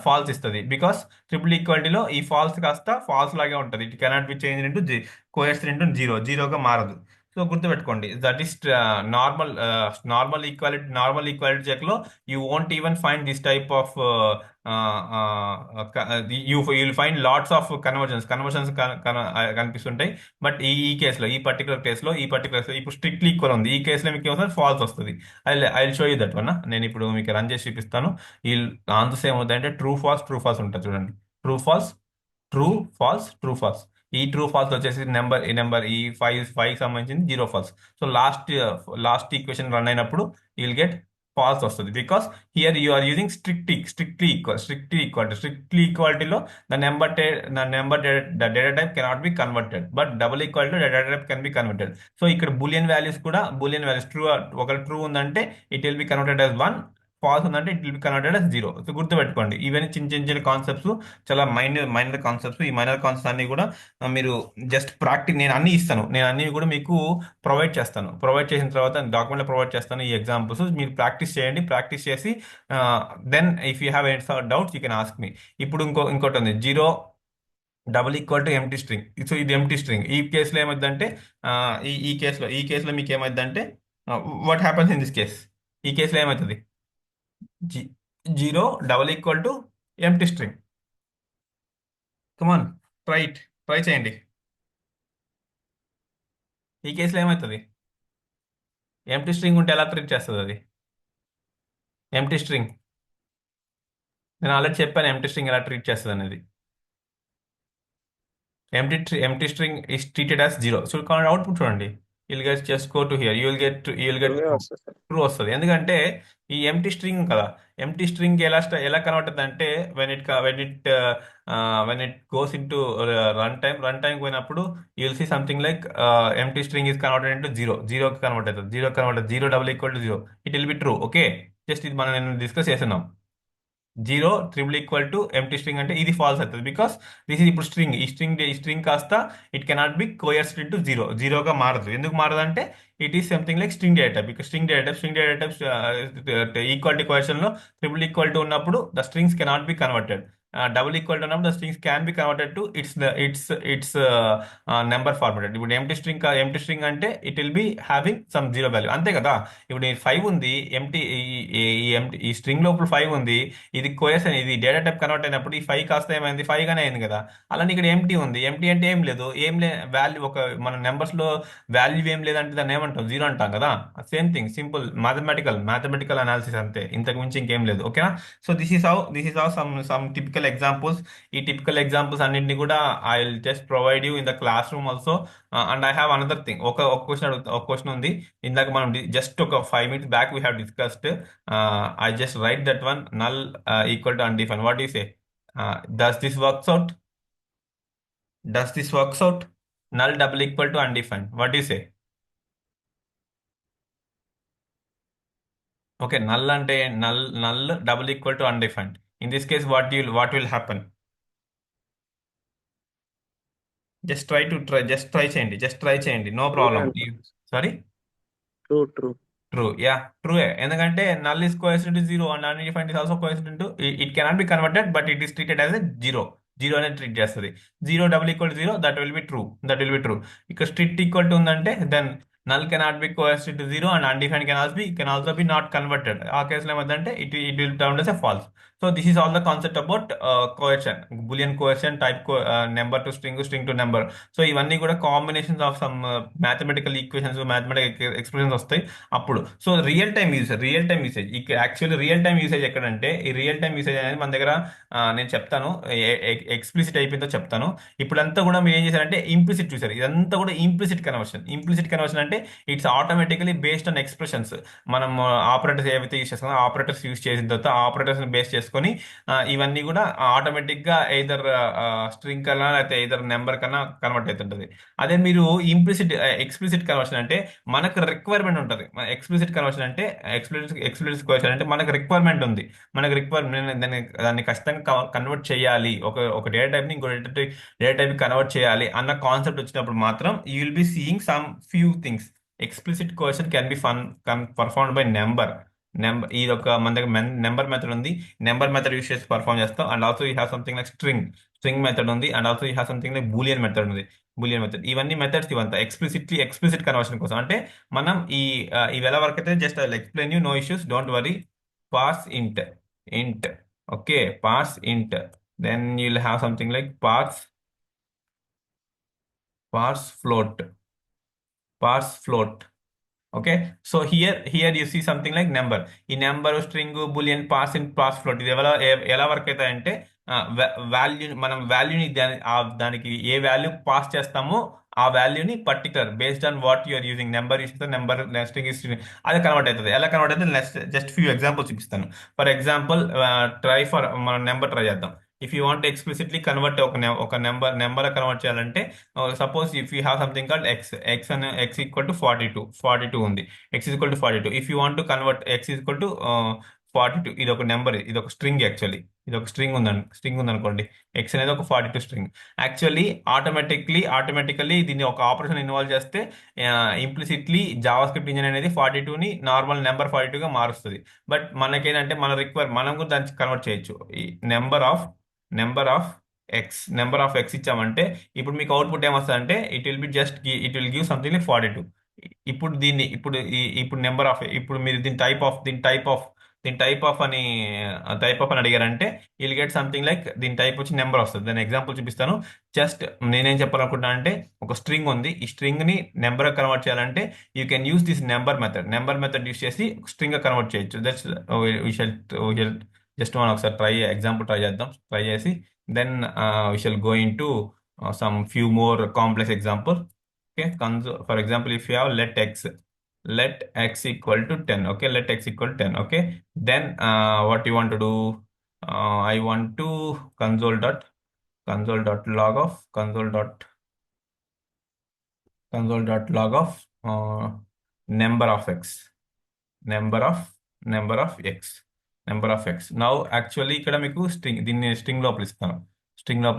false ఇస్తుంది. బికాస్ ట్రిపుల్ ఈక్వాలిటీలో ఈ ఫాల్స్ కాస్త ఫాల్స్ లాగే ఉంటుంది. It cannot be change into coefficient into జీరోగా మారదు. సో గుర్తుపెట్టుకోండి, that is normal equality check లో you won't even find this type of you will find lots of conversions కనిపిస్తుంటాయి. బట్ ఈ కేసులో ఈ పర్టికులర్ కేసులో ఇప్పుడు స్ట్రిక్ట్లీ ఈక్వల్ ఉంది. ఈ కేసులో మీకు ఏమవుతుంది, ఫాల్స్ వస్తుంది. I will show you that one. నేను ఇప్పుడు మీకు రన్ చేసి చూపిస్తాను. ఈ ఆన్సర్స్ ఏమవుతాయంటే ట్రూ ఫాల్స్ ఉంటుంది. చూడండి, ట్రూ ఫాల్స్. ఈ ట్రూ ఫాల్స్ వచ్చేసి ఈ ఫైవ్ సంబంధించింది zero false. So last equation run అయినప్పుడు యూ విల్ గెట్ ఫాల్స్ వస్తుంది because here you are using strictly ఈక్వాలిటీలో the data type cannot be converted, but double equality data type can be converted. So ఇక్కడ boolean values true, ఒక true ఉందంటే it will be converted as 1, false ఉందంటే it will be converted as 0. So గుర్తుపెట్టుకోండి, ఇవన్నీ చిన్న concepts, చాలా minor concepts. ఈ minor concepts అన్ని కూడా మీరు జస్ట్ ప్రాక్టీస్, నేను అన్ని కూడా మీకు ప్రొవైడ్ చేసిన తర్వాత డాక్యుమెంట్లో ప్రొవైడ్ చేస్తాను. ఈ ఎగ్జాంపుల్స్ మీరు ప్రాక్టీస్ చేయండి. ప్రాక్టీస్ చేసి then if you have any doubts you can ask me. ఇప్పుడు ఇంకోటి ఉంది, zero double equal to empty string. So ఇది ఎంటీ స్ట్రింగ్. ఈ కేసులో ఏమైందంటే ఈ కేసులో మీకు ఏమైందంటే what happens in this case, ఈ కేసులో ఏమవుతుంది, zero double equal to empty string. Come on, try చేయండి. ఈ కేసులో ఏమవుతుంది, ఎంటీ స్ట్రింగ్ ఉంటే ఎలా ట్రీట్ చేస్తుంది అది? ఎంటీ స్ట్రింగ్ నేను ఆల్రెడీ చెప్పాను, ఎంటీ స్ట్రింగ్ ఎలా ట్రీట్ చేస్తుంది అనేది. empty string is treated as 0. So output చూడండి, you'll get just go to here, you'll get ట్రూవే వస్తుంది సార్. ట్రూ వస్తుంది. ఎందుకంటే ఈ ఎంటీ స్ట్రింగ్ కదా, ఎంటీ స్ట్రింగ్ ఎలా కన్వర్ట్ అవుతుంది అంటే when it goes in to run time పోయినప్పుడు you will see something like empty string is converted into zero convert అవుతుంది. Zero double equal to zero, it will be true. Okay, just ఇది మనం discuss చేస్తున్నాం. Zero triple equal to empty string అంటే ఇది false అవుతుంది because this is ఇప్పుడు string ఈ string కాస్త it cannot be coerced to zero జీరోగా మారదు. ఎందుకు మారదు అంటే it is something like string data because string data equality question లో ట్రిపుల్ ఈక్వల్ టు ఉన్నప్పుడు the strings cannot be converted. Double equal to ఉన్నప్పుడు the strings can be converted to it's number formatted. ఇప్పుడు empty string అంటే it will be having some zero value అంతే కదా. ఇప్పుడు ఈ 5 ఉంది ఎంటీ ఈ స్ట్రింగ్ లోపల 5 ఉంది. ఇది కోయర్షన్ ఇది డేటా టైప్ కన్వర్ట్ అయినప్పుడు ఈ 5 కాస్త ఏమైంది 5 గానే అయింది కదా. అలానే ఇక్కడ ఎంటీ ఉంది. ఎంటీ అంటే ఏం లేదు వాల్యూ ఒక మన నెంబర్స్ లో వాల్యూ ఏం లేదంటే దాన్ని ఏమంటాం జీరో అంటాం కదా. Same thing simple mathematical analysis అంతే, ఇంతకు మించి ఇంకేం లేదు. ఓకేనా. So this is how some typical examples. ఈ టిపికల్ ఎగ్జాంపుల్స్ అన్నింటినీ కూడా I will just provide you in the class room also. And I have another thing. ఒక క్వశ్చన్ ఉంది. ఇందాక మనం జస్ట్ ఒక 5 minutes back we have discussed. I just write that one null equal to undefined. What do you say? Does this works out? Does this works out? Null double equal to undefined. What do you say? Okay, null ante null double equal to undefined. In this case, what will happen? Just try చేయండి. Just try చేయండి. No true problem. అంట. Sorry? True. True. Yeah true. ఎందుకంటే null is coefficient to zero and undefined is also coefficient to it cannot be converted but it is treated as a zero. Zero అనేది treat చేస్తుంది. Zero double equal to zero that will be true. ఇక్కడ strict equal to ఉందంటే then null cannot be coefficient to zero and undefined can also be not converted. ఆ కేసులో ఏమంటే it will turn as a false. So this is all the concept about coercion, boolean coercion type number to string to number. So ఇవన్నీ కూడా combinations of some mathematical equations mathematical expressions వస్తాయి అప్పుడు. So real time usage actually real time usage ఎక్కడంటే ఈ real time usage అనేది మన దగ్గర నేను చెప్తాను. ఎక్స్ప్లిసిట్ అయిపోయిందో చెప్తాను. ఇప్పుడంతా కూడా మీరు ఏం చేశారంటే ఇంప్లిసిట్ చూసారు. ఇదంతా కూడా ఇంప్లిసిట్ కన్వర్షన్ అంటే it's automatically based on expressions. మనం ఆపరేటర్స్ ఏవైతే యూస్ చేస్తామో ఆపరేటర్స్ యూస్ చేసిన తర్వాత ఆ ఆపరేటర్స్ బేస్ చేసుకొని ఇవన్నీ కూడా ఆటోమేటిక్ గా ఎయిదర్ స్ట్రింగ్ కన్నా లేకపోతే ఎయిదర్ నెంబర్ కన్నా కన్వర్ట్ అవుతుంటది. అదే మీరు ఎక్స్ప్లిసిట్ కన్వర్షన్ అంటే మనకు రిక్వైర్మెంట్ ఉంటుంది. ఎక్స్ప్లిసిట్ కన్వర్షన్ అంటే ఎక్స్ప్లిసిట్ కన్వర్షన్ అంటే మనకు రిక్వైర్మెంట్ ఉంది. మనకు రిక్వైర్మెంట్ దాన్ని ఖచ్చితంగా కన్వర్ట్ చేయాలి. ఒక డేటా టైప్ ని ఇంకో డేటా టైప్ కన్వర్ట్ చేయాలి అన్న కాన్సెప్ట్ వచ్చినప్పుడు మాత్రం you will be seeing some few things. Explicit question can be performed by ఇది ఒక మన దగ్గర నెంబర్ మెథడ్ ఉంది. నెంబర్ మెథడ్ యూస్ చేసి పర్ఫార్మ్ చేస్తాం. And also you have something like string method ఉంది. And also you have something like boolean method ఉంది. ఇవన్నీ మెథడ్స్ ఇవంతా ఎక్స్ప్లిసిట్ కన్వర్షన్ కోసం అంటే మనం ఇవి ఎలా వర్క్ అయితే just I will explain you. No issues, don't worry. Parse int okay, పార్స్ ఇంట్, then you'll have something like parse float. Okay, so here you see something like number. ఈ number string boolean pass in pass float ఇది ఎలా work అవుతాయంటే మనం వాల్యూని దానికి ఏ value pass చేస్తామో ఆ వాల్యూని particular based on what you're using number use number string అది కన్వర్ట్ అవుతుంది. ఎలా కన్వర్ట్ అవుతుంది జస్ట్ ఫ్యూ ఎగ్జాంపుల్స్ చూపిస్తాను. ఫర్ ఎగ్జాంపుల్ మనం నెంబర్ ట్రై చేద్దాం. If you want explicitly convert ఒక నెంబర్ కన్వర్ట్ చేయాలంటే suppose if you have something called x equal to 42 ఉంది. X equal to 42. If you want to convert x equal to 42, ఇది ఒక number, ఇది ఒక string. Actually ఇది ఒక స్ట్రింగ్ ఉందనుకోండి. ఎక్స్ అనేది ఒక 42 స్ట్రింగ్. యాక్చువల్లీ ఆటోమేటికల్లీ దీన్ని ఒక ఆపరేషన్ ఇన్వాల్వ్ చేస్తే ఇంప్లిసిట్లీ జావా స్క్రిప్ట్ ఇంజిన్ అనేది 42ని నార్మల్ నెంబర్ 42గా మారుస్తుంది. బట్ మనకేంటంటే మనం కూడా దాన్ని కన్వర్ట్ చేయొచ్చు. ఈ నెంబర్ ఆఫ్ ఎక్స్ ఇచ్చామంటే ఇప్పుడు మీకు అవుట్పుట్ ఏమొస్తుందంటే it will give something like 42. ఇప్పుడు నెంబర్ ఆఫ్ ఇప్పుడు మీరు దీని టైప్ ఆఫ్ అని అడిగారంటే విల్ గెట్ సంథింగ్ లైక్ దీని టైప్ వచ్చి నెంబర్ వస్తుంది. దాని ఎగ్జాంపుల్ చూపిస్తాను. జస్ట్ నేనేం చెప్పాలనుకుంటున్నా అంటే ఒక స్ట్రింగ్ ఉంది. ఈ స్ట్రింగ్ ని నెంబర్ కన్వర్ట్ చేయాలంటే you can use this number method use చేసి స్ట్రింగ్ గా కన్వర్ట్ చేయొచ్చు. దట్స్ జస్ట్ మనం ఒకసారి ఎగ్జాంపుల్ ట్రై చేద్దాం. ట్రై చేసి then we shall go into some few more complex example. Okay, for example, if you have let x equal to 10. Okay, let x equal to 10. Okay, then what you want to do, I want to console.log of number of x. Number of x. Now actually ఇక్కడ మీకు దీన్ని string లోపల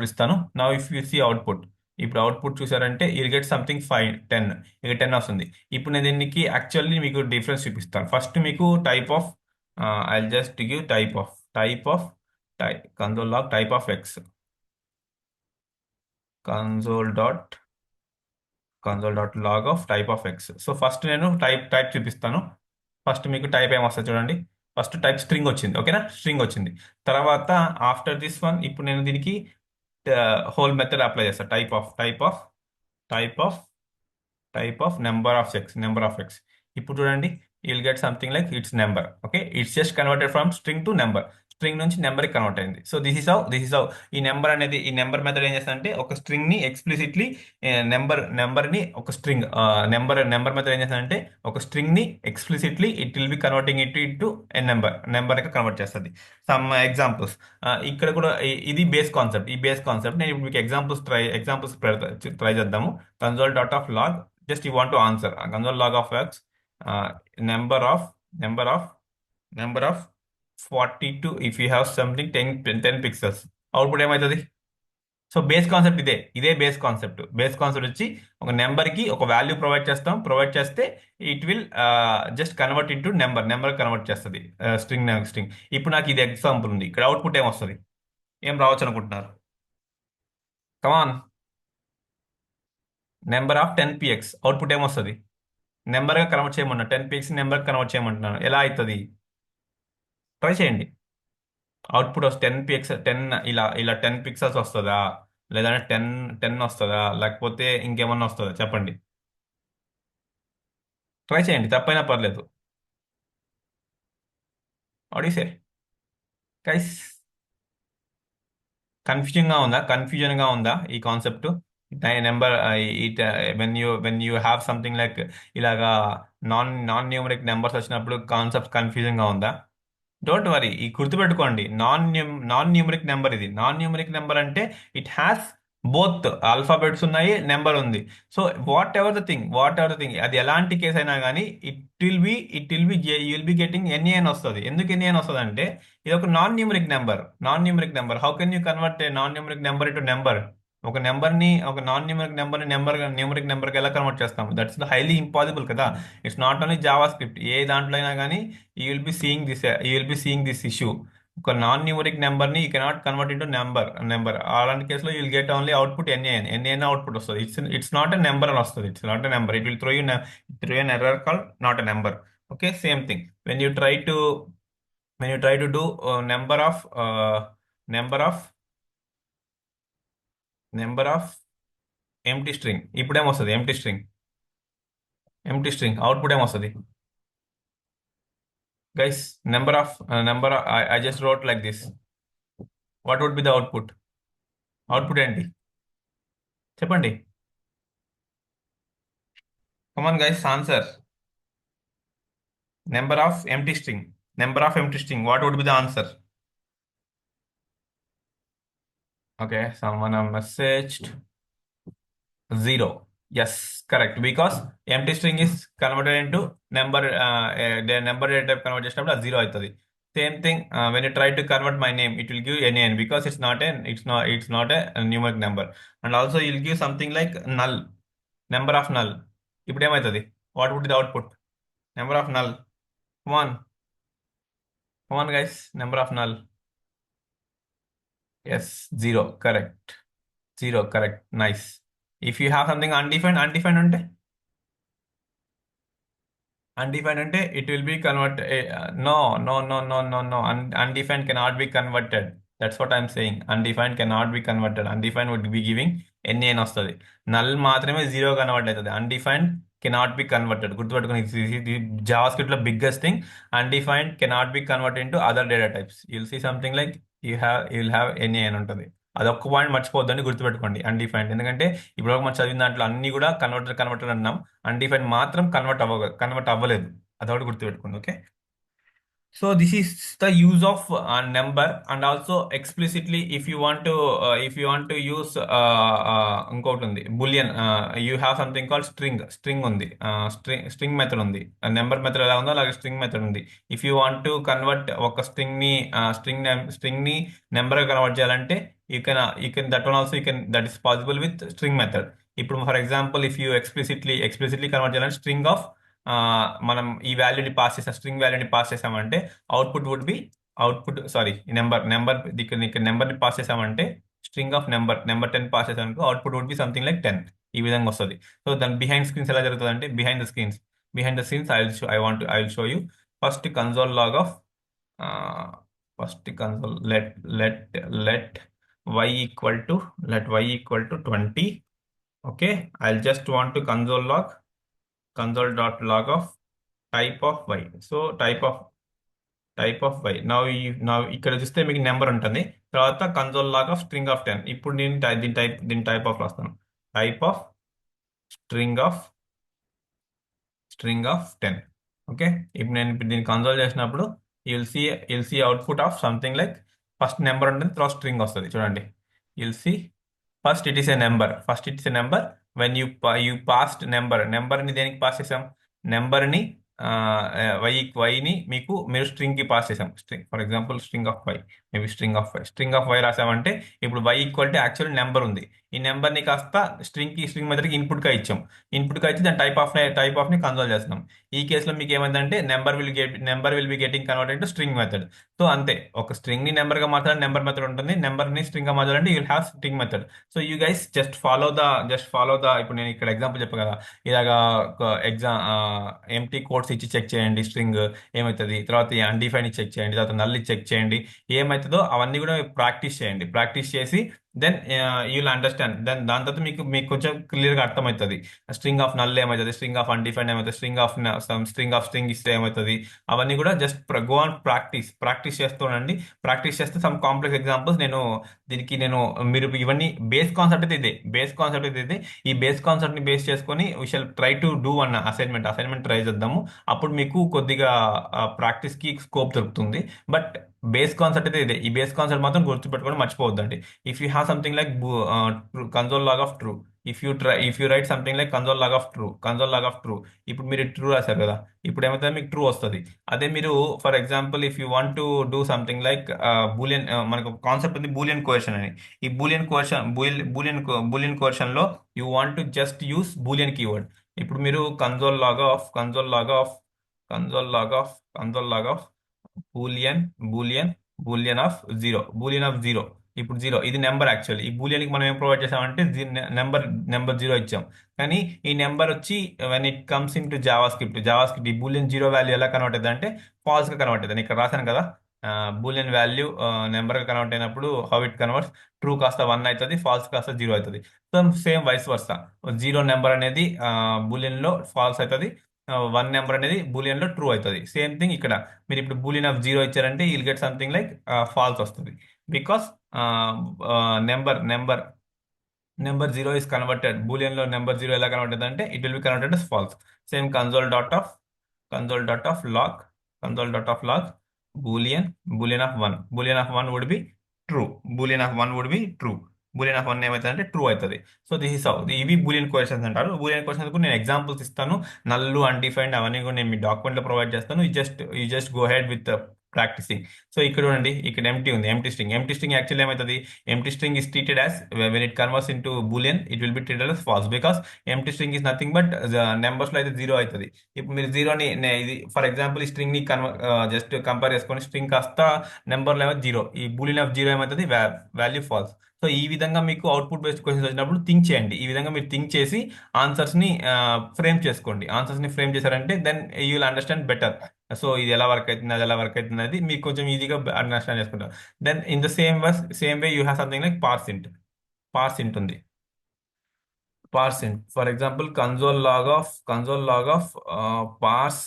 ఇస్తాను. Now if you see output, ఇప్పుడు output చూసారంటే you get something 5 10, ఇక 10 వస్తుంది. ఇప్పుడు నేను దీనికి యాక్చువల్లీ మీకు డిఫరెన్స్ చూపిస్తాను. ఫస్ట్ మీకు type of, I just give type of console log type of x, console dot log of type of x. So first నేను టైప్ చూపిస్తాను. ఫస్ట్ మీకు టైప్ ఏమొస్తుంది చూడండి. ఫస్ట్ టైప్ స్ట్రింగ్ వచ్చింది, ఓకేనా? స్ట్రింగ్ వచ్చింది. తర్వాత ఆఫ్టర్ దిస్ వన్ ఇప్పుడు నేను దీనికి హోల్ మెథడ్ అప్లై చేస్తాను. Type of number of X. ఇప్పుడు చూడండి, will get something like it's number. Okay, it's just converted from string to number. String నుంచి నెంబర్ కి కన్వర్ట్ అయింది. సో దిస్ ఇస్ హౌ ఈ నెంబర్ మెథడ్ ఏం చేస్తుందంటే ఒక స్ట్రింగ్ ని ఎక్స్ప్లిసిట్లీ నెంబర్ ని ఒక స్ట్రింగ్ నెంబర్ మెథడ్ ఏం చేస్తుందంటే ఒక స్ట్రింగ్ ని explicitly it will be converting it into a number కి కన్వర్ట్ చేస్తుంది. సమ్ ఎగ్జాంపుల్స్ ఇక్కడ కూడా ఇది బేస్ కాన్సెప్ట్ నేను ఇప్పుడు మీకు ఎగ్జాంపుల్స్ ట్రై చేద్దాము. Console dot of log, just you want to answer console log of x, number of 42 if you have something 10 pixels, output ఏమవుతుంది? సో బేస్ కాన్సెప్ట్ ఇదే బేస్ కాన్సెప్ట్ వచ్చి ఒక నెంబర్ కి ఒక వాల్యూ ప్రొవైడ్ చేస్తే it will just convert into number convert చేస్తుంది string. ఇప్పుడు నాకు ఇది ఎగ్జాంపుల్ ఉంది. ఇక్కడ అవుట్పుట్ ఏమొస్తుంది? ఏం రావచ్చు అనుకుంటున్నారు? కమాన్, నెంబర్ ఆఫ్ 10px. అవుట్పుట్ ఏమొస్తుంది? నెంబర్గా కన్వర్ట్ చేయమన్నా 10px నెంబర్ కన్వర్ట్ చేయమంటున్నాను. ఎలా అవుతుంది? ట్రై చేయండి. అవుట్పుట్ వస్తుంది 10px 10 ఇలా 10 పిక్సెల్స్ వస్తుందా, లేదంటే 10 వస్తుందా, లేకపోతే ఇంకేమన్నా వస్తుందా? చెప్పండి, ట్రై చేయండి, తప్పైనా పర్లేదు. ఆడిసే గైస్, కన్ఫ్యూజన్ గా ఉందా ఈ concept? Number when you have something like ఇలాగా నాన్ న్యూమరిక్ నెంబర్స్ వచ్చినప్పుడు కాన్సెప్ట్ కన్ఫ్యూజన్ గా ఉందా? డోంట్ వరీ, ఈ గుర్తుపెట్టుకోండి. నాన్ న్యూమరిక్ నెంబర్ ఇది. నాన్ న్యూమరిక్ నెంబర్ అంటే ఇట్ హ్యాస్ బోత్ ఆల్ఫాబెట్స్ ఉన్నాయి, నెంబర్ ఉంది. So what ever the thing అది ఎలాంటి కేసు అయినా కానీ you will be getting NaN వస్తుంది. ఎందుకు ఎన్ఏఎన్ వస్తుంది అంటే ఇది ఒక non numeric number. How can you convert A non numeric number into number? ఒక నాన్ న్యూమరిక్ నెంబర్కి ఎలా కన్వర్ట్ చేస్తాం? దట్స్ హైలీ ఇంపాసిబుల్ కదా. It's not only JavaScript, ఏ దాంట్లో అయినా కానీ you will be seeing this issue. ఒక నాన్ న్యూమరిక్ నెంబర్ ని you cannot convert into number. అలాంటి కేసులో you will get only output N A N output వస్తుంది. ఇట్స్ నాట్ ఎ నెంబర్ అని వస్తుంది. It's not a number. It will throw an error call not a number. Okay, same thing when you try to do number of empty string. ఇప్పుడు ఏమొస్తుంది? Empty string output ఏమొస్తుంది guys? I just wrote like this. What would be the output? Output ఏంటి చెప్పండి? Come on guys, answer. Number of empty string. What would be the answer? Okay, someone have messaged 0. Yes, correct. Because empty string is converted into number, the number data type convert చేసినప్పుడు అది 0 అవుతుంది. Same thing when you try to convert my name, it will give NaN because it's not a numeric number. And also you'll give something like null, number of null. ఇప్పుడు ఏమవుతుంది? What would be the output? Number of null. Come on guys, number of null. Yes, 0. Correct. 0. Correct. Nice. If you have something undefined అంటే it will be converted. No. Undefined cannot be converted. That's what I'm saying. Undefined cannot be converted. Undefined would be giving NaN వస్తుంది. Null మాత్రమే 0 convert అవుతుంది. Undefined cannot be converted. గుర్తుపెట్టుకుని, JavaScript లో biggest thing, undefined cannot be converted into other data types. You'll see something like you will have NaN ఉంటుంది. అదొక్క point మర్చిపోద్దని గుర్తుపెట్టుకోండి, undefined. ఎందుకంటే ఇప్పుడు మనం చదివిన దాంట్లో అన్ని కూడా కన్వర్టర్ అన్నాం. అన్డిఫైన్డ్ మాత్రం కన్వర్ట్ అవ్వలేదు. అదొకటి గుర్తుపెట్టుకోండి. Okay. So this is the use of number, and also explicitly if you want to use ఇంకోటి ఉంది boolean. You have something called string ఉంది, స్ట్రింగ్ మెథడ్ ఉంది. నెంబర్ మెథడ్ ఎలా ఉందో అలాగే స్ట్రింగ్ మెథడ్ ఉంది. If you want to convert ఒక string ని నెంబర్ గా కన్వర్ట్ చేయాలంటే you can that one also that is possible with string method. ఇప్పుడు for example if you explicitly convert చేయాలంటే స్ట్రింగ్ ఆఫ్ మనం ఈ వాల్యూని పాస్ చేసాం, స్ట్రింగ్ వాల్యూని పాస్ చేసామంటే అవుట్పుట్ వుడ్ బి సారీ ఇక్కడ నెంబర్ని పాస్ చేసామంటే స్ట్రింగ్ ఆఫ్ నెంబర్ 10 పాస్ చేసామనుకో output would be something like 10. ఈ విధంగా వస్తుంది. సో దాని బిహైండ్ స్క్రీన్స్ ఎలా జరుగుతుంది అంటే behind the screens I will show you. First console log of let y equal to 20. Okay, I'll just want to console.log of type of y. So type of y. Now ఇక్కడ చూస్తే మీకు number ఉంటుంది, తర్వాత console log of string of 10. ఇప్పుడు నేను దీని type of రాస్తాను, type of string of 10. Okay, ఇప్పుడు నేను దీన్ని కన్సోల్ చేసినప్పుడు you'll see output of something like first number ఉంటుంది, తర్వాత స్ట్రింగ్ వస్తుంది. చూడండి, you'll see first it is a number when you passed నెంబర్ని దేనికి పాస్ చేసాం, నెంబర్ని వైని మీరు స్ట్రింగ్ కి పాస్ చేసాం. For example string of Y, maybe string of Y రాసామంటే ఇప్పుడు Y equal to actual number ఉంది. ఈ నెంబర్ని కాస్త స్ట్రింగ్ మెథడ్కి ఇన్పుట్ గా ఇచ్చాం. ఇచ్చి దాని టైప్ ఆఫ్ ని కన్సోల్ చేస్తున్నాం. ఈ కేసులో మీకు ఏమైందంటే number will be getting converted to string method. So అంతే, ఒక స్ట్రింగ్ ని నెంబర్ గా మార్చాలంటే నెంబర్ మెథడ్ ఉంటుంది, నెంబర్ ని స్ట్రింగ్ గా మార్చాలంటే you'll have string method. So you guys just follow the ఇప్పుడు నేను ఇక్కడ ఎగ్జాంపుల్ చెప్పాను కదా, ఇలాగా ఎంటీ కోడ్స్ ఇచ్చి చెక్ చేయండి స్ట్రింగ్ ఏమవుతుంది, తర్వాత అన్డిఫైన్ చెక్ చేయండి, తర్వాత నల్ చెక్ చేయండి, ఏమవుతుందో అవన్నీ కూడా ప్రాక్టీస్ చేయండి. ప్రాక్టీస్ చేసి దెన్ యూల్ అండర్స్టాండ్. దాని తర్వాత మీకు కొంచెం క్లియర్గా అర్థమవుతుంది స్ట్రింగ్ ఆఫ్ నల్ ఏమవుతుంది, స్ట్రింగ్ ఆఫ్ అన్డిఫైన్ ఏమవుతుంది, స్ట్రింగ్ ఇస్తే ఏమవుతుంది. అవన్నీ కూడా జస్ట్ గో ఆన్ ప్రాక్టీస్ చేస్తూనండి. ప్రాక్టీస్ చేస్తే సమ్ కాంప్లెక్స్ ఎగ్జాంపుల్స్ దీనికి మీరు ఇవన్నీ బేస్ కాన్సెప్ట్ అయితే ఇదే. ఈ బేస్ కాన్సెప్ట్ ని బేస్ చేసుకొని we shall try to do అన్న అసైన్మెంట్ ట్రై చేద్దాము. అప్పుడు మీకు కొద్దిగా ప్రాక్టీస్ కి స్కోప్ దొరుకుతుంది. బట్ బేస్ కాన్సెప్ట్ అయితే ఇదే. ఈ బేస్ కాన్సెప్ట్ మాత్రం గుర్తుపెట్టుకోవడం మర్చిపోవద్దండి. If you have something like console log of true, if you write something like console log of true, ఇప్పుడు మీరు ట్రూ రాశారు కదా, ఇప్పుడు ఏమవుతుంది మీకు ట్రూ వస్తుంది. అదే మీరు for example if you want to do something like boolean, మనకు కాన్సెప్ట్ ఉంది బూలియన్ కోఎర్షన్ అని. ఈ బూలియన్ కోఎర్షన్ లో you want to just use boolean keyword. ఇప్పుడు మీరు console log of boolean of zero. ఇప్పుడు జీరో ఇది నెంబర్. యాక్చువల్లీ ఈ బూలియన్ కి మనం ఏం ప్రొవైడ్ చేసామంటే నెంబర్ జీరో ఇచ్చాం. కానీ ఈ నెంబర్ వచ్చి when it comes into JavaScript ఈ బూలియన్ జీరో వాల్యూ ఎలా కన్వర్ట్ అవుతుంది అంటే ఫాల్స్ గా కన్వర్ట్ అవుతుంది. ఇక్కడ రాశాను కదా, బూలియన్ వాల్యూ నెంబర్ గా కన్వర్ట్ అయినప్పుడు హౌ ఇట్ కన్వర్ట్స్, ట్రూ కాస్త 1 అవుతుంది, ఫాల్స్ కాస్త 0 అవుతుంది. So same vice versa, zero number అనేది బూలియన్ లో ఫాల్స్ అవుతుంది, 1 నెంబర్ అనేది బూలియన్ లో ట్రూ అవుతుంది. సేమ్ థింగ్ ఇక్కడ మీరు ఇప్పుడు బూలియన్ ఆఫ్ 0 ఇచ్చారంటే you'll get something like false వస్తుంది. Because number 0 is converted, boolean లో నెంబర్ 0 ఎలా కన్వర్ట్ అవుతుంది అంటే it will be converted as false. Same console dot of log boolean of 1 would be true, boolean of 1 ఏమవుతుంది true అవుతుంది. So this is how, ఇవి boolean questions అంటారు. Boolean questions కూడా నేను ఎగ్జాంపుల్స్ ఇస్తాను, నల్లు అన్డిఫైన్డ్ అవన్నీ కూడా నేను మీ డాక్యుమెంట్ లో ప్రొవైడ్ చేస్తాను. You just go ahead with practicing. So ఇక్కడ చూడండి, ఇక్కడ ఎంటీ స్ట్రింగ్ యాక్చువల్లీ ఏమవుతుంది, empty string is treated as when it converts in to boolean it will be treated as false, because empty string is nothing but numbers లో అయితే 0 అవుతుంది. ఇప్పుడు మీరు జీరోని ఇది ఫర్ ఎగ్జాంపుల్ ఈ స్ట్రింగ్ ని జస్ట్ కంపేర్ చేసుకొని స్ట్రింగ్ కాస్త నెంబర్ లో 0, ఈ బూలియన్ ఆఫ్ 0 ఏమవుతుంది వాల్యూ ఫాల్స్. సో ఈ విధంగా మీకు అవుట్పుట్ బేస్డ్ క్వశ్చన్స్ వచ్చినప్పుడు థింక్ చేయండి. ఈ విధంగా మీరు థింక్ చేసి ఆన్సర్స్ ని ఫ్రేమ్ చేసుకోండి. ఆన్సర్స్ ని ఫ్రేమ్ చేశారంటే then you will understand better. So ఇది ఎలా వర్క్ అవుతుంది, అది ఎలా వర్క్ అవుతుంది అనేది మీకు కొంచెం ఈజీగా అండర్స్టాండ్ చేసుకుంటారు. Then in the same way you have something like parse int ఉంది. For example console log of parse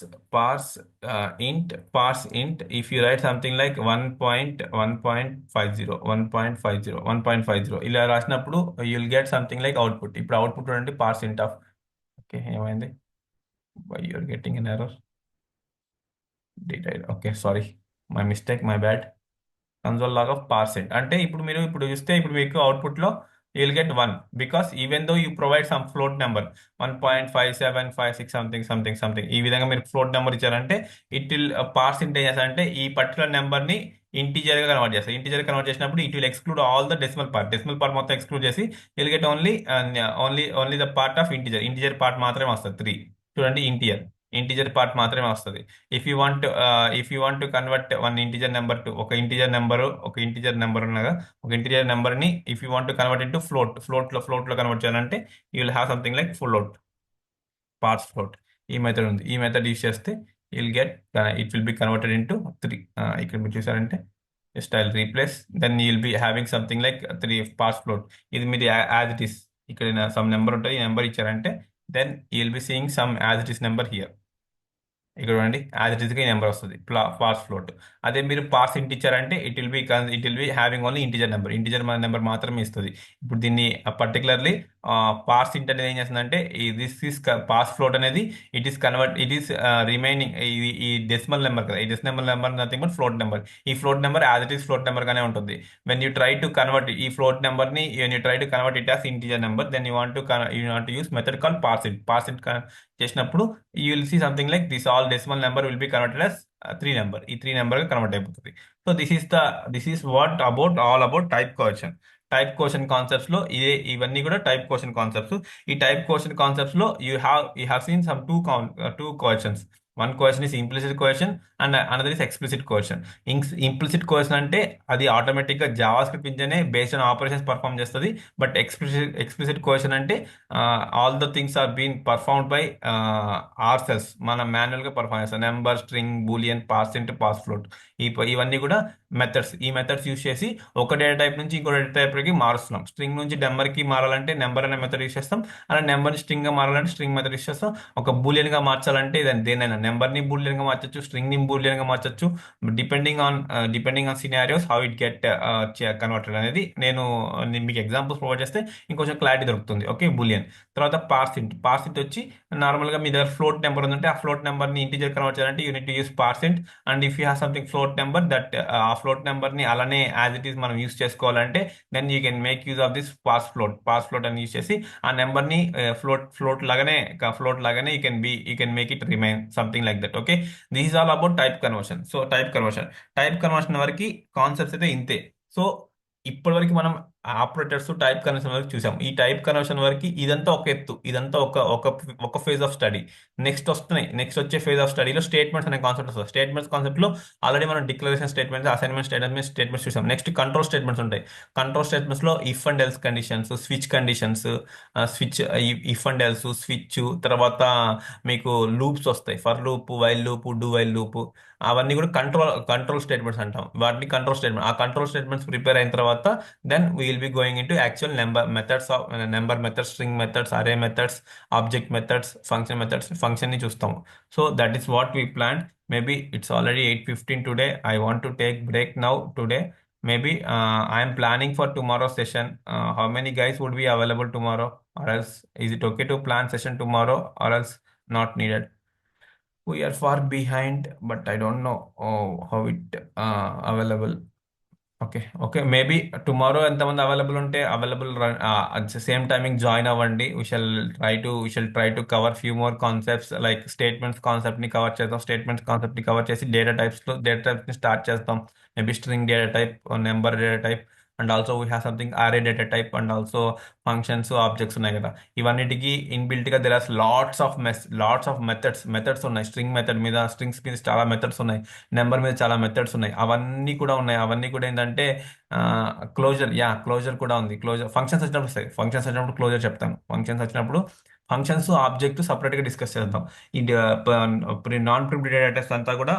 int if you write something like 1.50 ఇలా రాసినప్పుడు you'll get something like output. ఇప్పుడు అవుట్పుట్ అంటే parse int of, ఓకే ఏమైంది, why you're getting an error. Detail okay sorry, my mistake, my bad. Console log of parse int అంటే ఇప్పుడు మీరు ఇప్పుడు చూస్తే ఇప్పుడు మీకు అవుట్పుట్లో you'll get 1 because even though you provide some float number 1.5756 something ఈ విధంగా మీరు ఫ్లోట్ నెంబర్ ఇచ్చారంటే ఇట్ విల్ పార్సెంటేజెస్ అంటే ఈ పర్టికులర్ నెంబర్ని ఇంటీజర్ గా కన్వర్ట్ చేస్తారు. ఇంటీజర్ కన్వర్ట్ చేసినప్పుడు it will exclude all the decimal part మొత్తం ఎక్స్క్లూడ్ చేసి will get only the part of integer part మాత్రమే వస్తుంది 3. చూడండి, ఇంటీజర్ పార్ట్ మాత్రమే వస్తుంది. If you want convert one integer number to ఒక ఇంటీజర్ నెంబర్ ఉన్నగా ఒక ఇంటీజర్ నెంబర్ ని if you want convert into float లో కన్వర్ట్ చేయాలంటే you will have something like parse float. ఈ మెథడ్ యూస్ చేస్తే it will be converted into 3. ఇక్కడ మీరు చూసారంటే style replace then you will be having something like 3 parse float. ఇది మీరు as it is ఇక్కడ సమ్ నెంబర్ ఉంటుంది, ఈ నెంబర్ ఇచ్చారంటే then you will be seeing some as it is number here. ఇక్కడ చూడండి, యాజ్ ఇట్ ఈస్గా ఈ నెంబర్ వస్తుంది పార్స్ ఫ్లోట్. అదే మీరు పార్స్ ఇంట్ ఇచ్చారంటే it will be having only integer number మాత్రమే ఇస్తుంది. ఇప్పుడు దీన్ని పర్టికులర్లీ పార్స్ ఇంట్ అనేది ఏం చేస్తుందంటే దిస్ ఈస్ పార్స్ ఫ్లోట్ అనేది ఇట్ ఈస్ రిమైనింగ్ ఈ డెసిమల్ నెంబర్ కదా, ఈ decimal number nothing but float number. ఈ float number as it is float number గానే ఉంటుంది. When you try to convert ఈ ఫ్లోట్ నెంబర్ ని when you try to convert it as integer number then you want use method call parse int చేసినప్పుడు you will see something like this all decimal number will be converted as 3 number. ఈ 3 number గా convert అయిపోతుంది. So this is what about type question concepts లో ఇవన్నీ కూడా type question concepts. ఈ type question concepts లో you have seen some two questions. One question is implicit question and another is explicit question. Implicit question అంటే అది automatic గా JavaScript ఇంజనే based on operations perform చేస్తుంది. But explicit question అంటే all the things are been performed by ourselves, మనం manual గా perform చేస్తాం. Number, string, boolean, parse int, parse float, ఇవన్నీ కూడా మెథడ్స్. ఈ మెథడ్స్ యూస్ చేసి ఒక డేటా టైప్ నుంచి ఇంకో డేటా టైప్ కి మారుస్తున్నాం. స్ట్రింగ్ నుంచి నెంబర్ కి మారాలంటే నెంబర్ అనే మెథడ్ యూస్ చేస్తాం. అలా నెంబర్ స్ట్రింగ్ గా మారాలంటే స్ట్రింగ్ మెథడ్ యూస్ చేస్తాం. ఒక బూలియన్ గా మార్చాలంటే దేనైనా నెంబర్ ని బూలియన్ గా మార్చొచ్చు, స్ట్రింగ్ ని బూలియన్ గా మార్చొచ్చు. Depending on scenarios how it get converted అనేది నేను మీకు ఎగ్జాంపుల్స్ ప్రొవైడ్ చేస్తే ఇంకొంచెం క్లారిటీ దొరుకుతుంది. Okay, Boolean. తర్వాత పార్సింట్ వచ్చి నార్మల్ గా మీ దగ్గర ఫ్లోట్ నెంబర్ ఉందంటే ఆ ఫ్లోట్ నెంబర్ ని ఇంటీజర్ కన్వర్ట్ చేయాలంటే you need use parse int. And if you have something float number that ఆ ఫ్లోట్ నెంబర్ ని అలానే యాజ్ ఇట్ ఈస్ మనం యూస్ చేసుకోవాలంటే then you can make use of this parse float అని యూస్ చేసి ఆ నెంబర్ ని ఫ్లోట్ లాగానే you can make it remain something like that. Okay, this is all about type conversion. So type conversion వరకు concepts అయితే ఇంతే. So ఇప్పటి వరకు మనం ఆపరేటర్స్ టైప్ కన్వర్షన్ వరకు చూసాం. ఈ టైప్ కన్వర్షన్ వరకు ఇదంతా ఒక ఎత్తు, ఇదంతా ఒక ఫేజ్ ఆఫ్ స్టడీ. నెక్స్ట్ వచ్చే ఫేజ్ ఆఫ్ స్టడీలో స్టేట్మెంట్స్ అనే కాన్సెప్ట్ వస్తుంది. స్టేట్మెంట్స్ కాన్సెప్ట్ లో ఆల్రెడీ మనం డిక్లరేషన్ స్టేట్మెంట్స్, అసైన్మెంట్ స్టేట్మెంట్స్ చూసాం. నెక్స్ట్ కంట్రోల్ స్టేట్మెంట్స్ ఉంటాయి. కంట్రోల్ స్టేట్మెంట్స్ లో if and else conditions, switch conditions, if and else, switch, తర్వాత మీకు లూప్స్ వస్తాయి. For loop, while loop, do while loop, అవన్నీ కూడా కంట్రోల్ స్టేట్మెంట్స్ అంటాం. వాటిని ఆ కంట్రోల్ స్టేట్మెంట్స్ ప్రిపేర్ అయిన తర్వాత then we will be going into actual number methods, string methods, array methods, object methods, function ని చూస్తాము. So that is what we planned. Maybe it's already 8:15 today. I want to take break now today. Maybe I am planning for tomorrow's session. How many guys would be available tomorrow, or else is it okay to plan session tomorrow, or else not needed? We are far behind, but I don't know how it available. Okay maybe tomorrow ఎంతమంది available ఉంటే same timing join అవ్వండి. We shall try to cover few more concepts like statements concept ని cover చేస్తాం. Statements concept ని cover చేసి data types ని start చేస్తాం. Maybe string data type, number data type, and also we have something array data type, and also functions, objects ఉన్నాయి కదా. ఇవన్నిటికి inbuilt గా there are lots of methods ఉన్నాయి. Strings మీద చాలా మెథడ్స్ ఉన్నాయి. నెంబర్ మీద చాలా మెథడ్స్ ఉన్నాయి. అవన్నీ కూడా ఏంటంటే క్లోజర్ కూడా ఉంది. ఫంక్షన్స్ వచ్చినప్పుడు క్లోజర్ చెప్తాను. ఫంక్షన్స్ ఆబ్జెక్ట్ సపరేట్ గా డిస్కస్ చేద్దాం. ఈ నాన్ ప్రిమిటివ్ డేటా టైప్స్ అంతా కూడా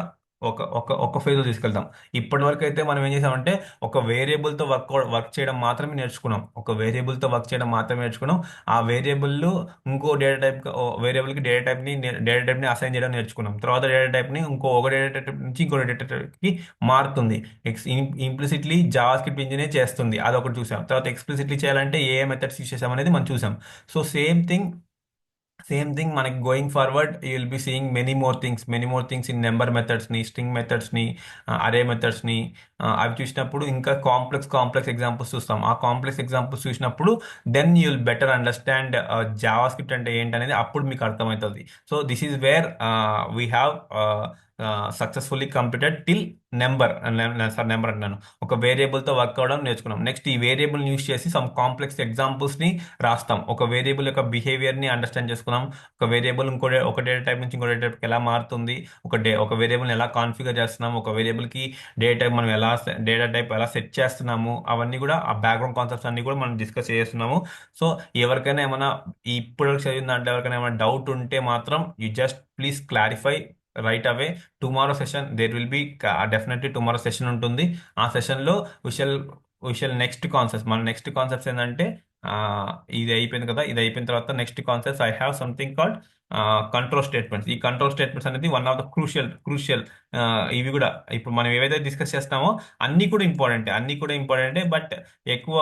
ఒక ఫేజ్ లో తీసుకెళ్తాం. ఇప్పటి వరకు అయితే మనం ఏం చేసామంటే ఒక వేరియబుల్ తో వర్క్ చేయడం మాత్రమే నేర్చుకున్నాం. ఆ వేరియబుల్ ఇంకో వేరియబుల్ కి డేటా టైప్ ని అసైన్ చేయడం నేర్చుకున్నాం. తర్వాత డేటా టైప్ ని ఒక డేటా టైప్ నుంచి ఇంకో డేటా టైప్ కి మారుతుంది. ఇంప్లిసిట్లీ జావా స్క్రిప్ట్ ఇంజనే చేస్తుంది, అదొకటి చూసాం. తర్వాత ఎక్స్ప్లిసిట్లీ చేయాలంటే ఏ మెథడ్స్ యూస్ చేసాం అనేది మనం చూసాం. So same thing same thing మనకి going forward you will be seeing many more things in number మెథడ్స్ని, స్ట్రింగ్ మెథడ్స్ని, అరే మెథడ్స్ని. అవి చూసినప్పుడు ఇంకా కాంప్లెక్స్ ఎగ్జాంపుల్స్ చూస్తాం. ఆ కాంప్లెక్స్ ఎగ్జాంపుల్స్ చూసినప్పుడు then you will better understand JavaScript అంటే ఏంటనేది అప్పుడు మీకు అర్థమవుతుంది. So this is where we have successfully completed till number number అంటున్నాను, ఒక వేరియబుల్తో వర్క్ అవ్వడం నేర్చుకున్నాం. నెక్స్ట్ ఈ వేరియబుల్ యూస్ చేసి సమ్ కాంప్లెక్స్ ఎగ్జాంపుల్స్ని రాస్తాం. ఒక వేరియబుల్ యొక్క బిహేవియర్ని అండర్స్టాండ్ చేసుకున్నాం. ఒక వేరియబుల్ ఒక డేటా టైప్ నుంచి ఇంకో డేటా టైప్కి ఎలా మారుతుంది, ఒక వేరియబుల్ని ఎలా కాన్ఫిగర్ చేస్తున్నాం, ఒక వేరియబుల్కి డేటా టైప్ ఎలా సెట్ చేస్తున్నాము, అవన్నీ కూడా ఆ బ్యాక్గ్రౌండ్ కాన్సెప్ట్స్ అన్ని కూడా మనం డిస్కస్ చేస్తున్నాము. సో ఎవరికైనా ఏమైనా ఇప్పుడు చదివిన దాంట్లో ఎవరికైనా ఏమైనా డౌట్ ఉంటే మాత్రం you just please clarify right away. Tomorrow session there will be definitely tomorrow session ఉంటుంది. ఆ సెషన్లో విషల్ నెక్స్ట్ కాన్సెప్ట్స్ ఏంటంటే ఇది అయిపోయింది కదా, ఇది అయిపోయిన తర్వాత next concepts I have something called control statements. ఈ కంట్రోల్ స్టేట్మెంట్స్ అనేది వన్ ఆఫ్ ద క్రూషియల్. ఇవి కూడా ఇప్పుడు మనం ఏవైతే డిస్కస్ చేస్తామో అన్నీ కూడా ఇంపార్టెంటే, బట్ ఎక్కువ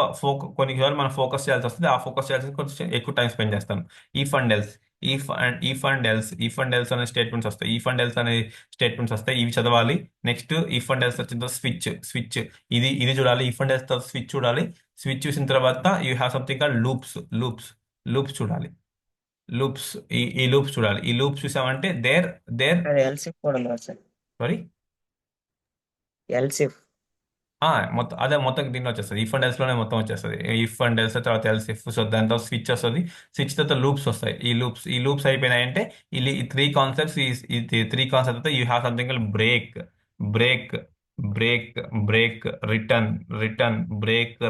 కొన్నిసార్లు మనం ఫోకస్ చేయాల్సి వస్తుంది. ఆ ఫోకస్ చేయాల్సి కొంచెం ఎక్కువ టైం స్పెండ్ చేస్తాం. If and else if and else అనే స్టేట్మెంట్స్ వస్తాయి. ఇవి చదవాలి. నెక్స్ట్ ఈఫ్ అండ్ ఎల్స్ వచ్చిన స్విచ్ ఇది చూడాలి. ఈఫ్ అండ్ ఎల్స్ స్విచ్ చూడాలి. స్విచ్ చూసిన తర్వాత you have something call loops చూడాలి. లూప్స్ ఈ లూప్స్ చూడాలి. ఈ లూప్స్ చూసామంటే దేర్ అది ఎల్సిఫ్ కూడా ఉంది సార్. సారీ ఎల్సిఫ్ మొత్తం దీంట్లో వచ్చేస్తుంది. ఇఫ్ అండ్ ఎల్స్ లోనే మొత్తం వచ్చేస్తుంది. ఇఫ్ అండ్ ఎల్స్ తర్వాత ఎల్స్ ఇఫ్, సో దాని తర్వాత స్విచ్ వస్తుంది. స్విచ్ తర్వాత లూప్స్ వస్తాయి. ఈ లూప్స్ అయిపోయినాయంటే ఈ త్రీ కాన్సెప్ట్స్ తర్వాత you have something break break break break return break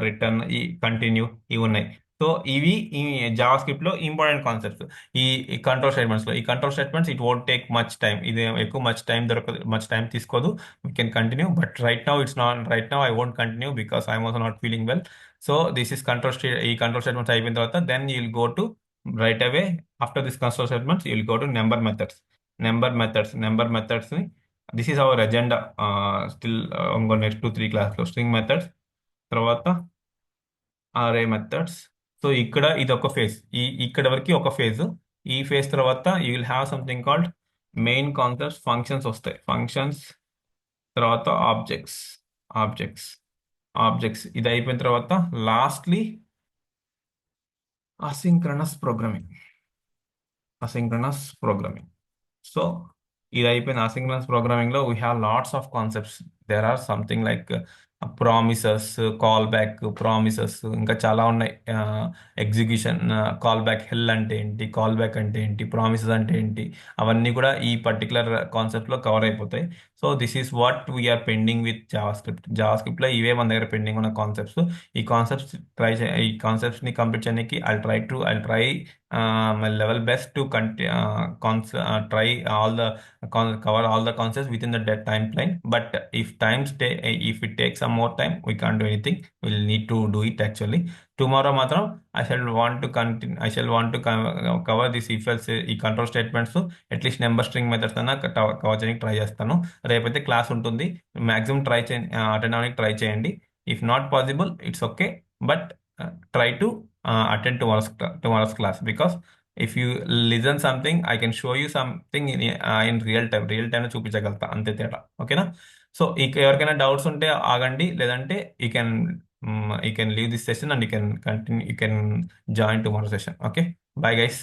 ఈ కంటిన్యూ, ఇవి ఉన్నాయి. సో ఇవి ఈ జావా స్క్రిప్ట్ లో ఇంపార్టెంట్ కాన్సెప్ట్స్. ఈ control statements it won't take much time. ఇది ఎక్కువ మచ్ టైం తీసుకోదు. We can continue, but right now I won't continue because I'm also not feeling well. So this is control statements అయిపోయిన తర్వాత then you'll go to right away after this control statements you'll go to number methods ని this is our agenda. Still ఇంకో next 2-3 క్లాస్లో string methods, తర్వాత array methods. So ఇక్కడ ఇది ఒక phase, ఇక్కడ వరకు ఒక ఫేజ్. ఈ ఫేజ్ తర్వాత you will have something called main concepts, functions వస్తాయి. ఫంక్షన్స్ తర్వాత ఆబ్జెక్ట్స్ ఇది అయిపోయిన తర్వాత లాస్ట్లీ అసింక్రనస్ ప్రోగ్రామింగ్. సో ఇది అయిపోయిన అసింక్రనస్ ప్రోగ్రామింగ్ లో we have lots of concepts. There are something like promises, promises ఇంకా చాలా ఉన్నాయి. ఎగ్జిక్యూషన్, కాల్ బ్యాక్ హెల్ అంటే ఏంటి, కాల్ బ్యాక్ అంటే ఏంటి, ప్రామిసెస్ అంటే ఏంటి, అవన్నీ కూడా ఈ పర్టికులర్ కాన్సెప్ట్లో కవర్ అయిపోతాయి. So this is what we are pending with జావా స్క్రిప్ట్లో ఇవే మన దగ్గర పెండింగ్ ఉన్న కాన్సెప్ట్స్. ఈ కాన్సెప్ట్స్ని కంప్లీట్ చేయడానికి I try my level best to try cover all the concepts within the dead timeline. But if it takes some more time, we can't do anything. We'll need to do it actually. Tomorrow matram I shall want to cover this if else ఈ control statements at least number string methods అన్న cover చేయడానికి try చేస్తాను. రేపైతే class ఉంటుంది, maximum attend అవ్వడానికి try చేయండి. If not possible it's okay, but try to attend tomorrow's class, because if you listen something I can show you something in real time చూపించగలుగుతా, అంతే తేడా. ఓకేనా? సో ఎవరికైనా డౌట్స్ ఉంటే ఆగండి, లేదంటే you can leave this session and you can continue, you can join tomorrow session. Okay, bye guys.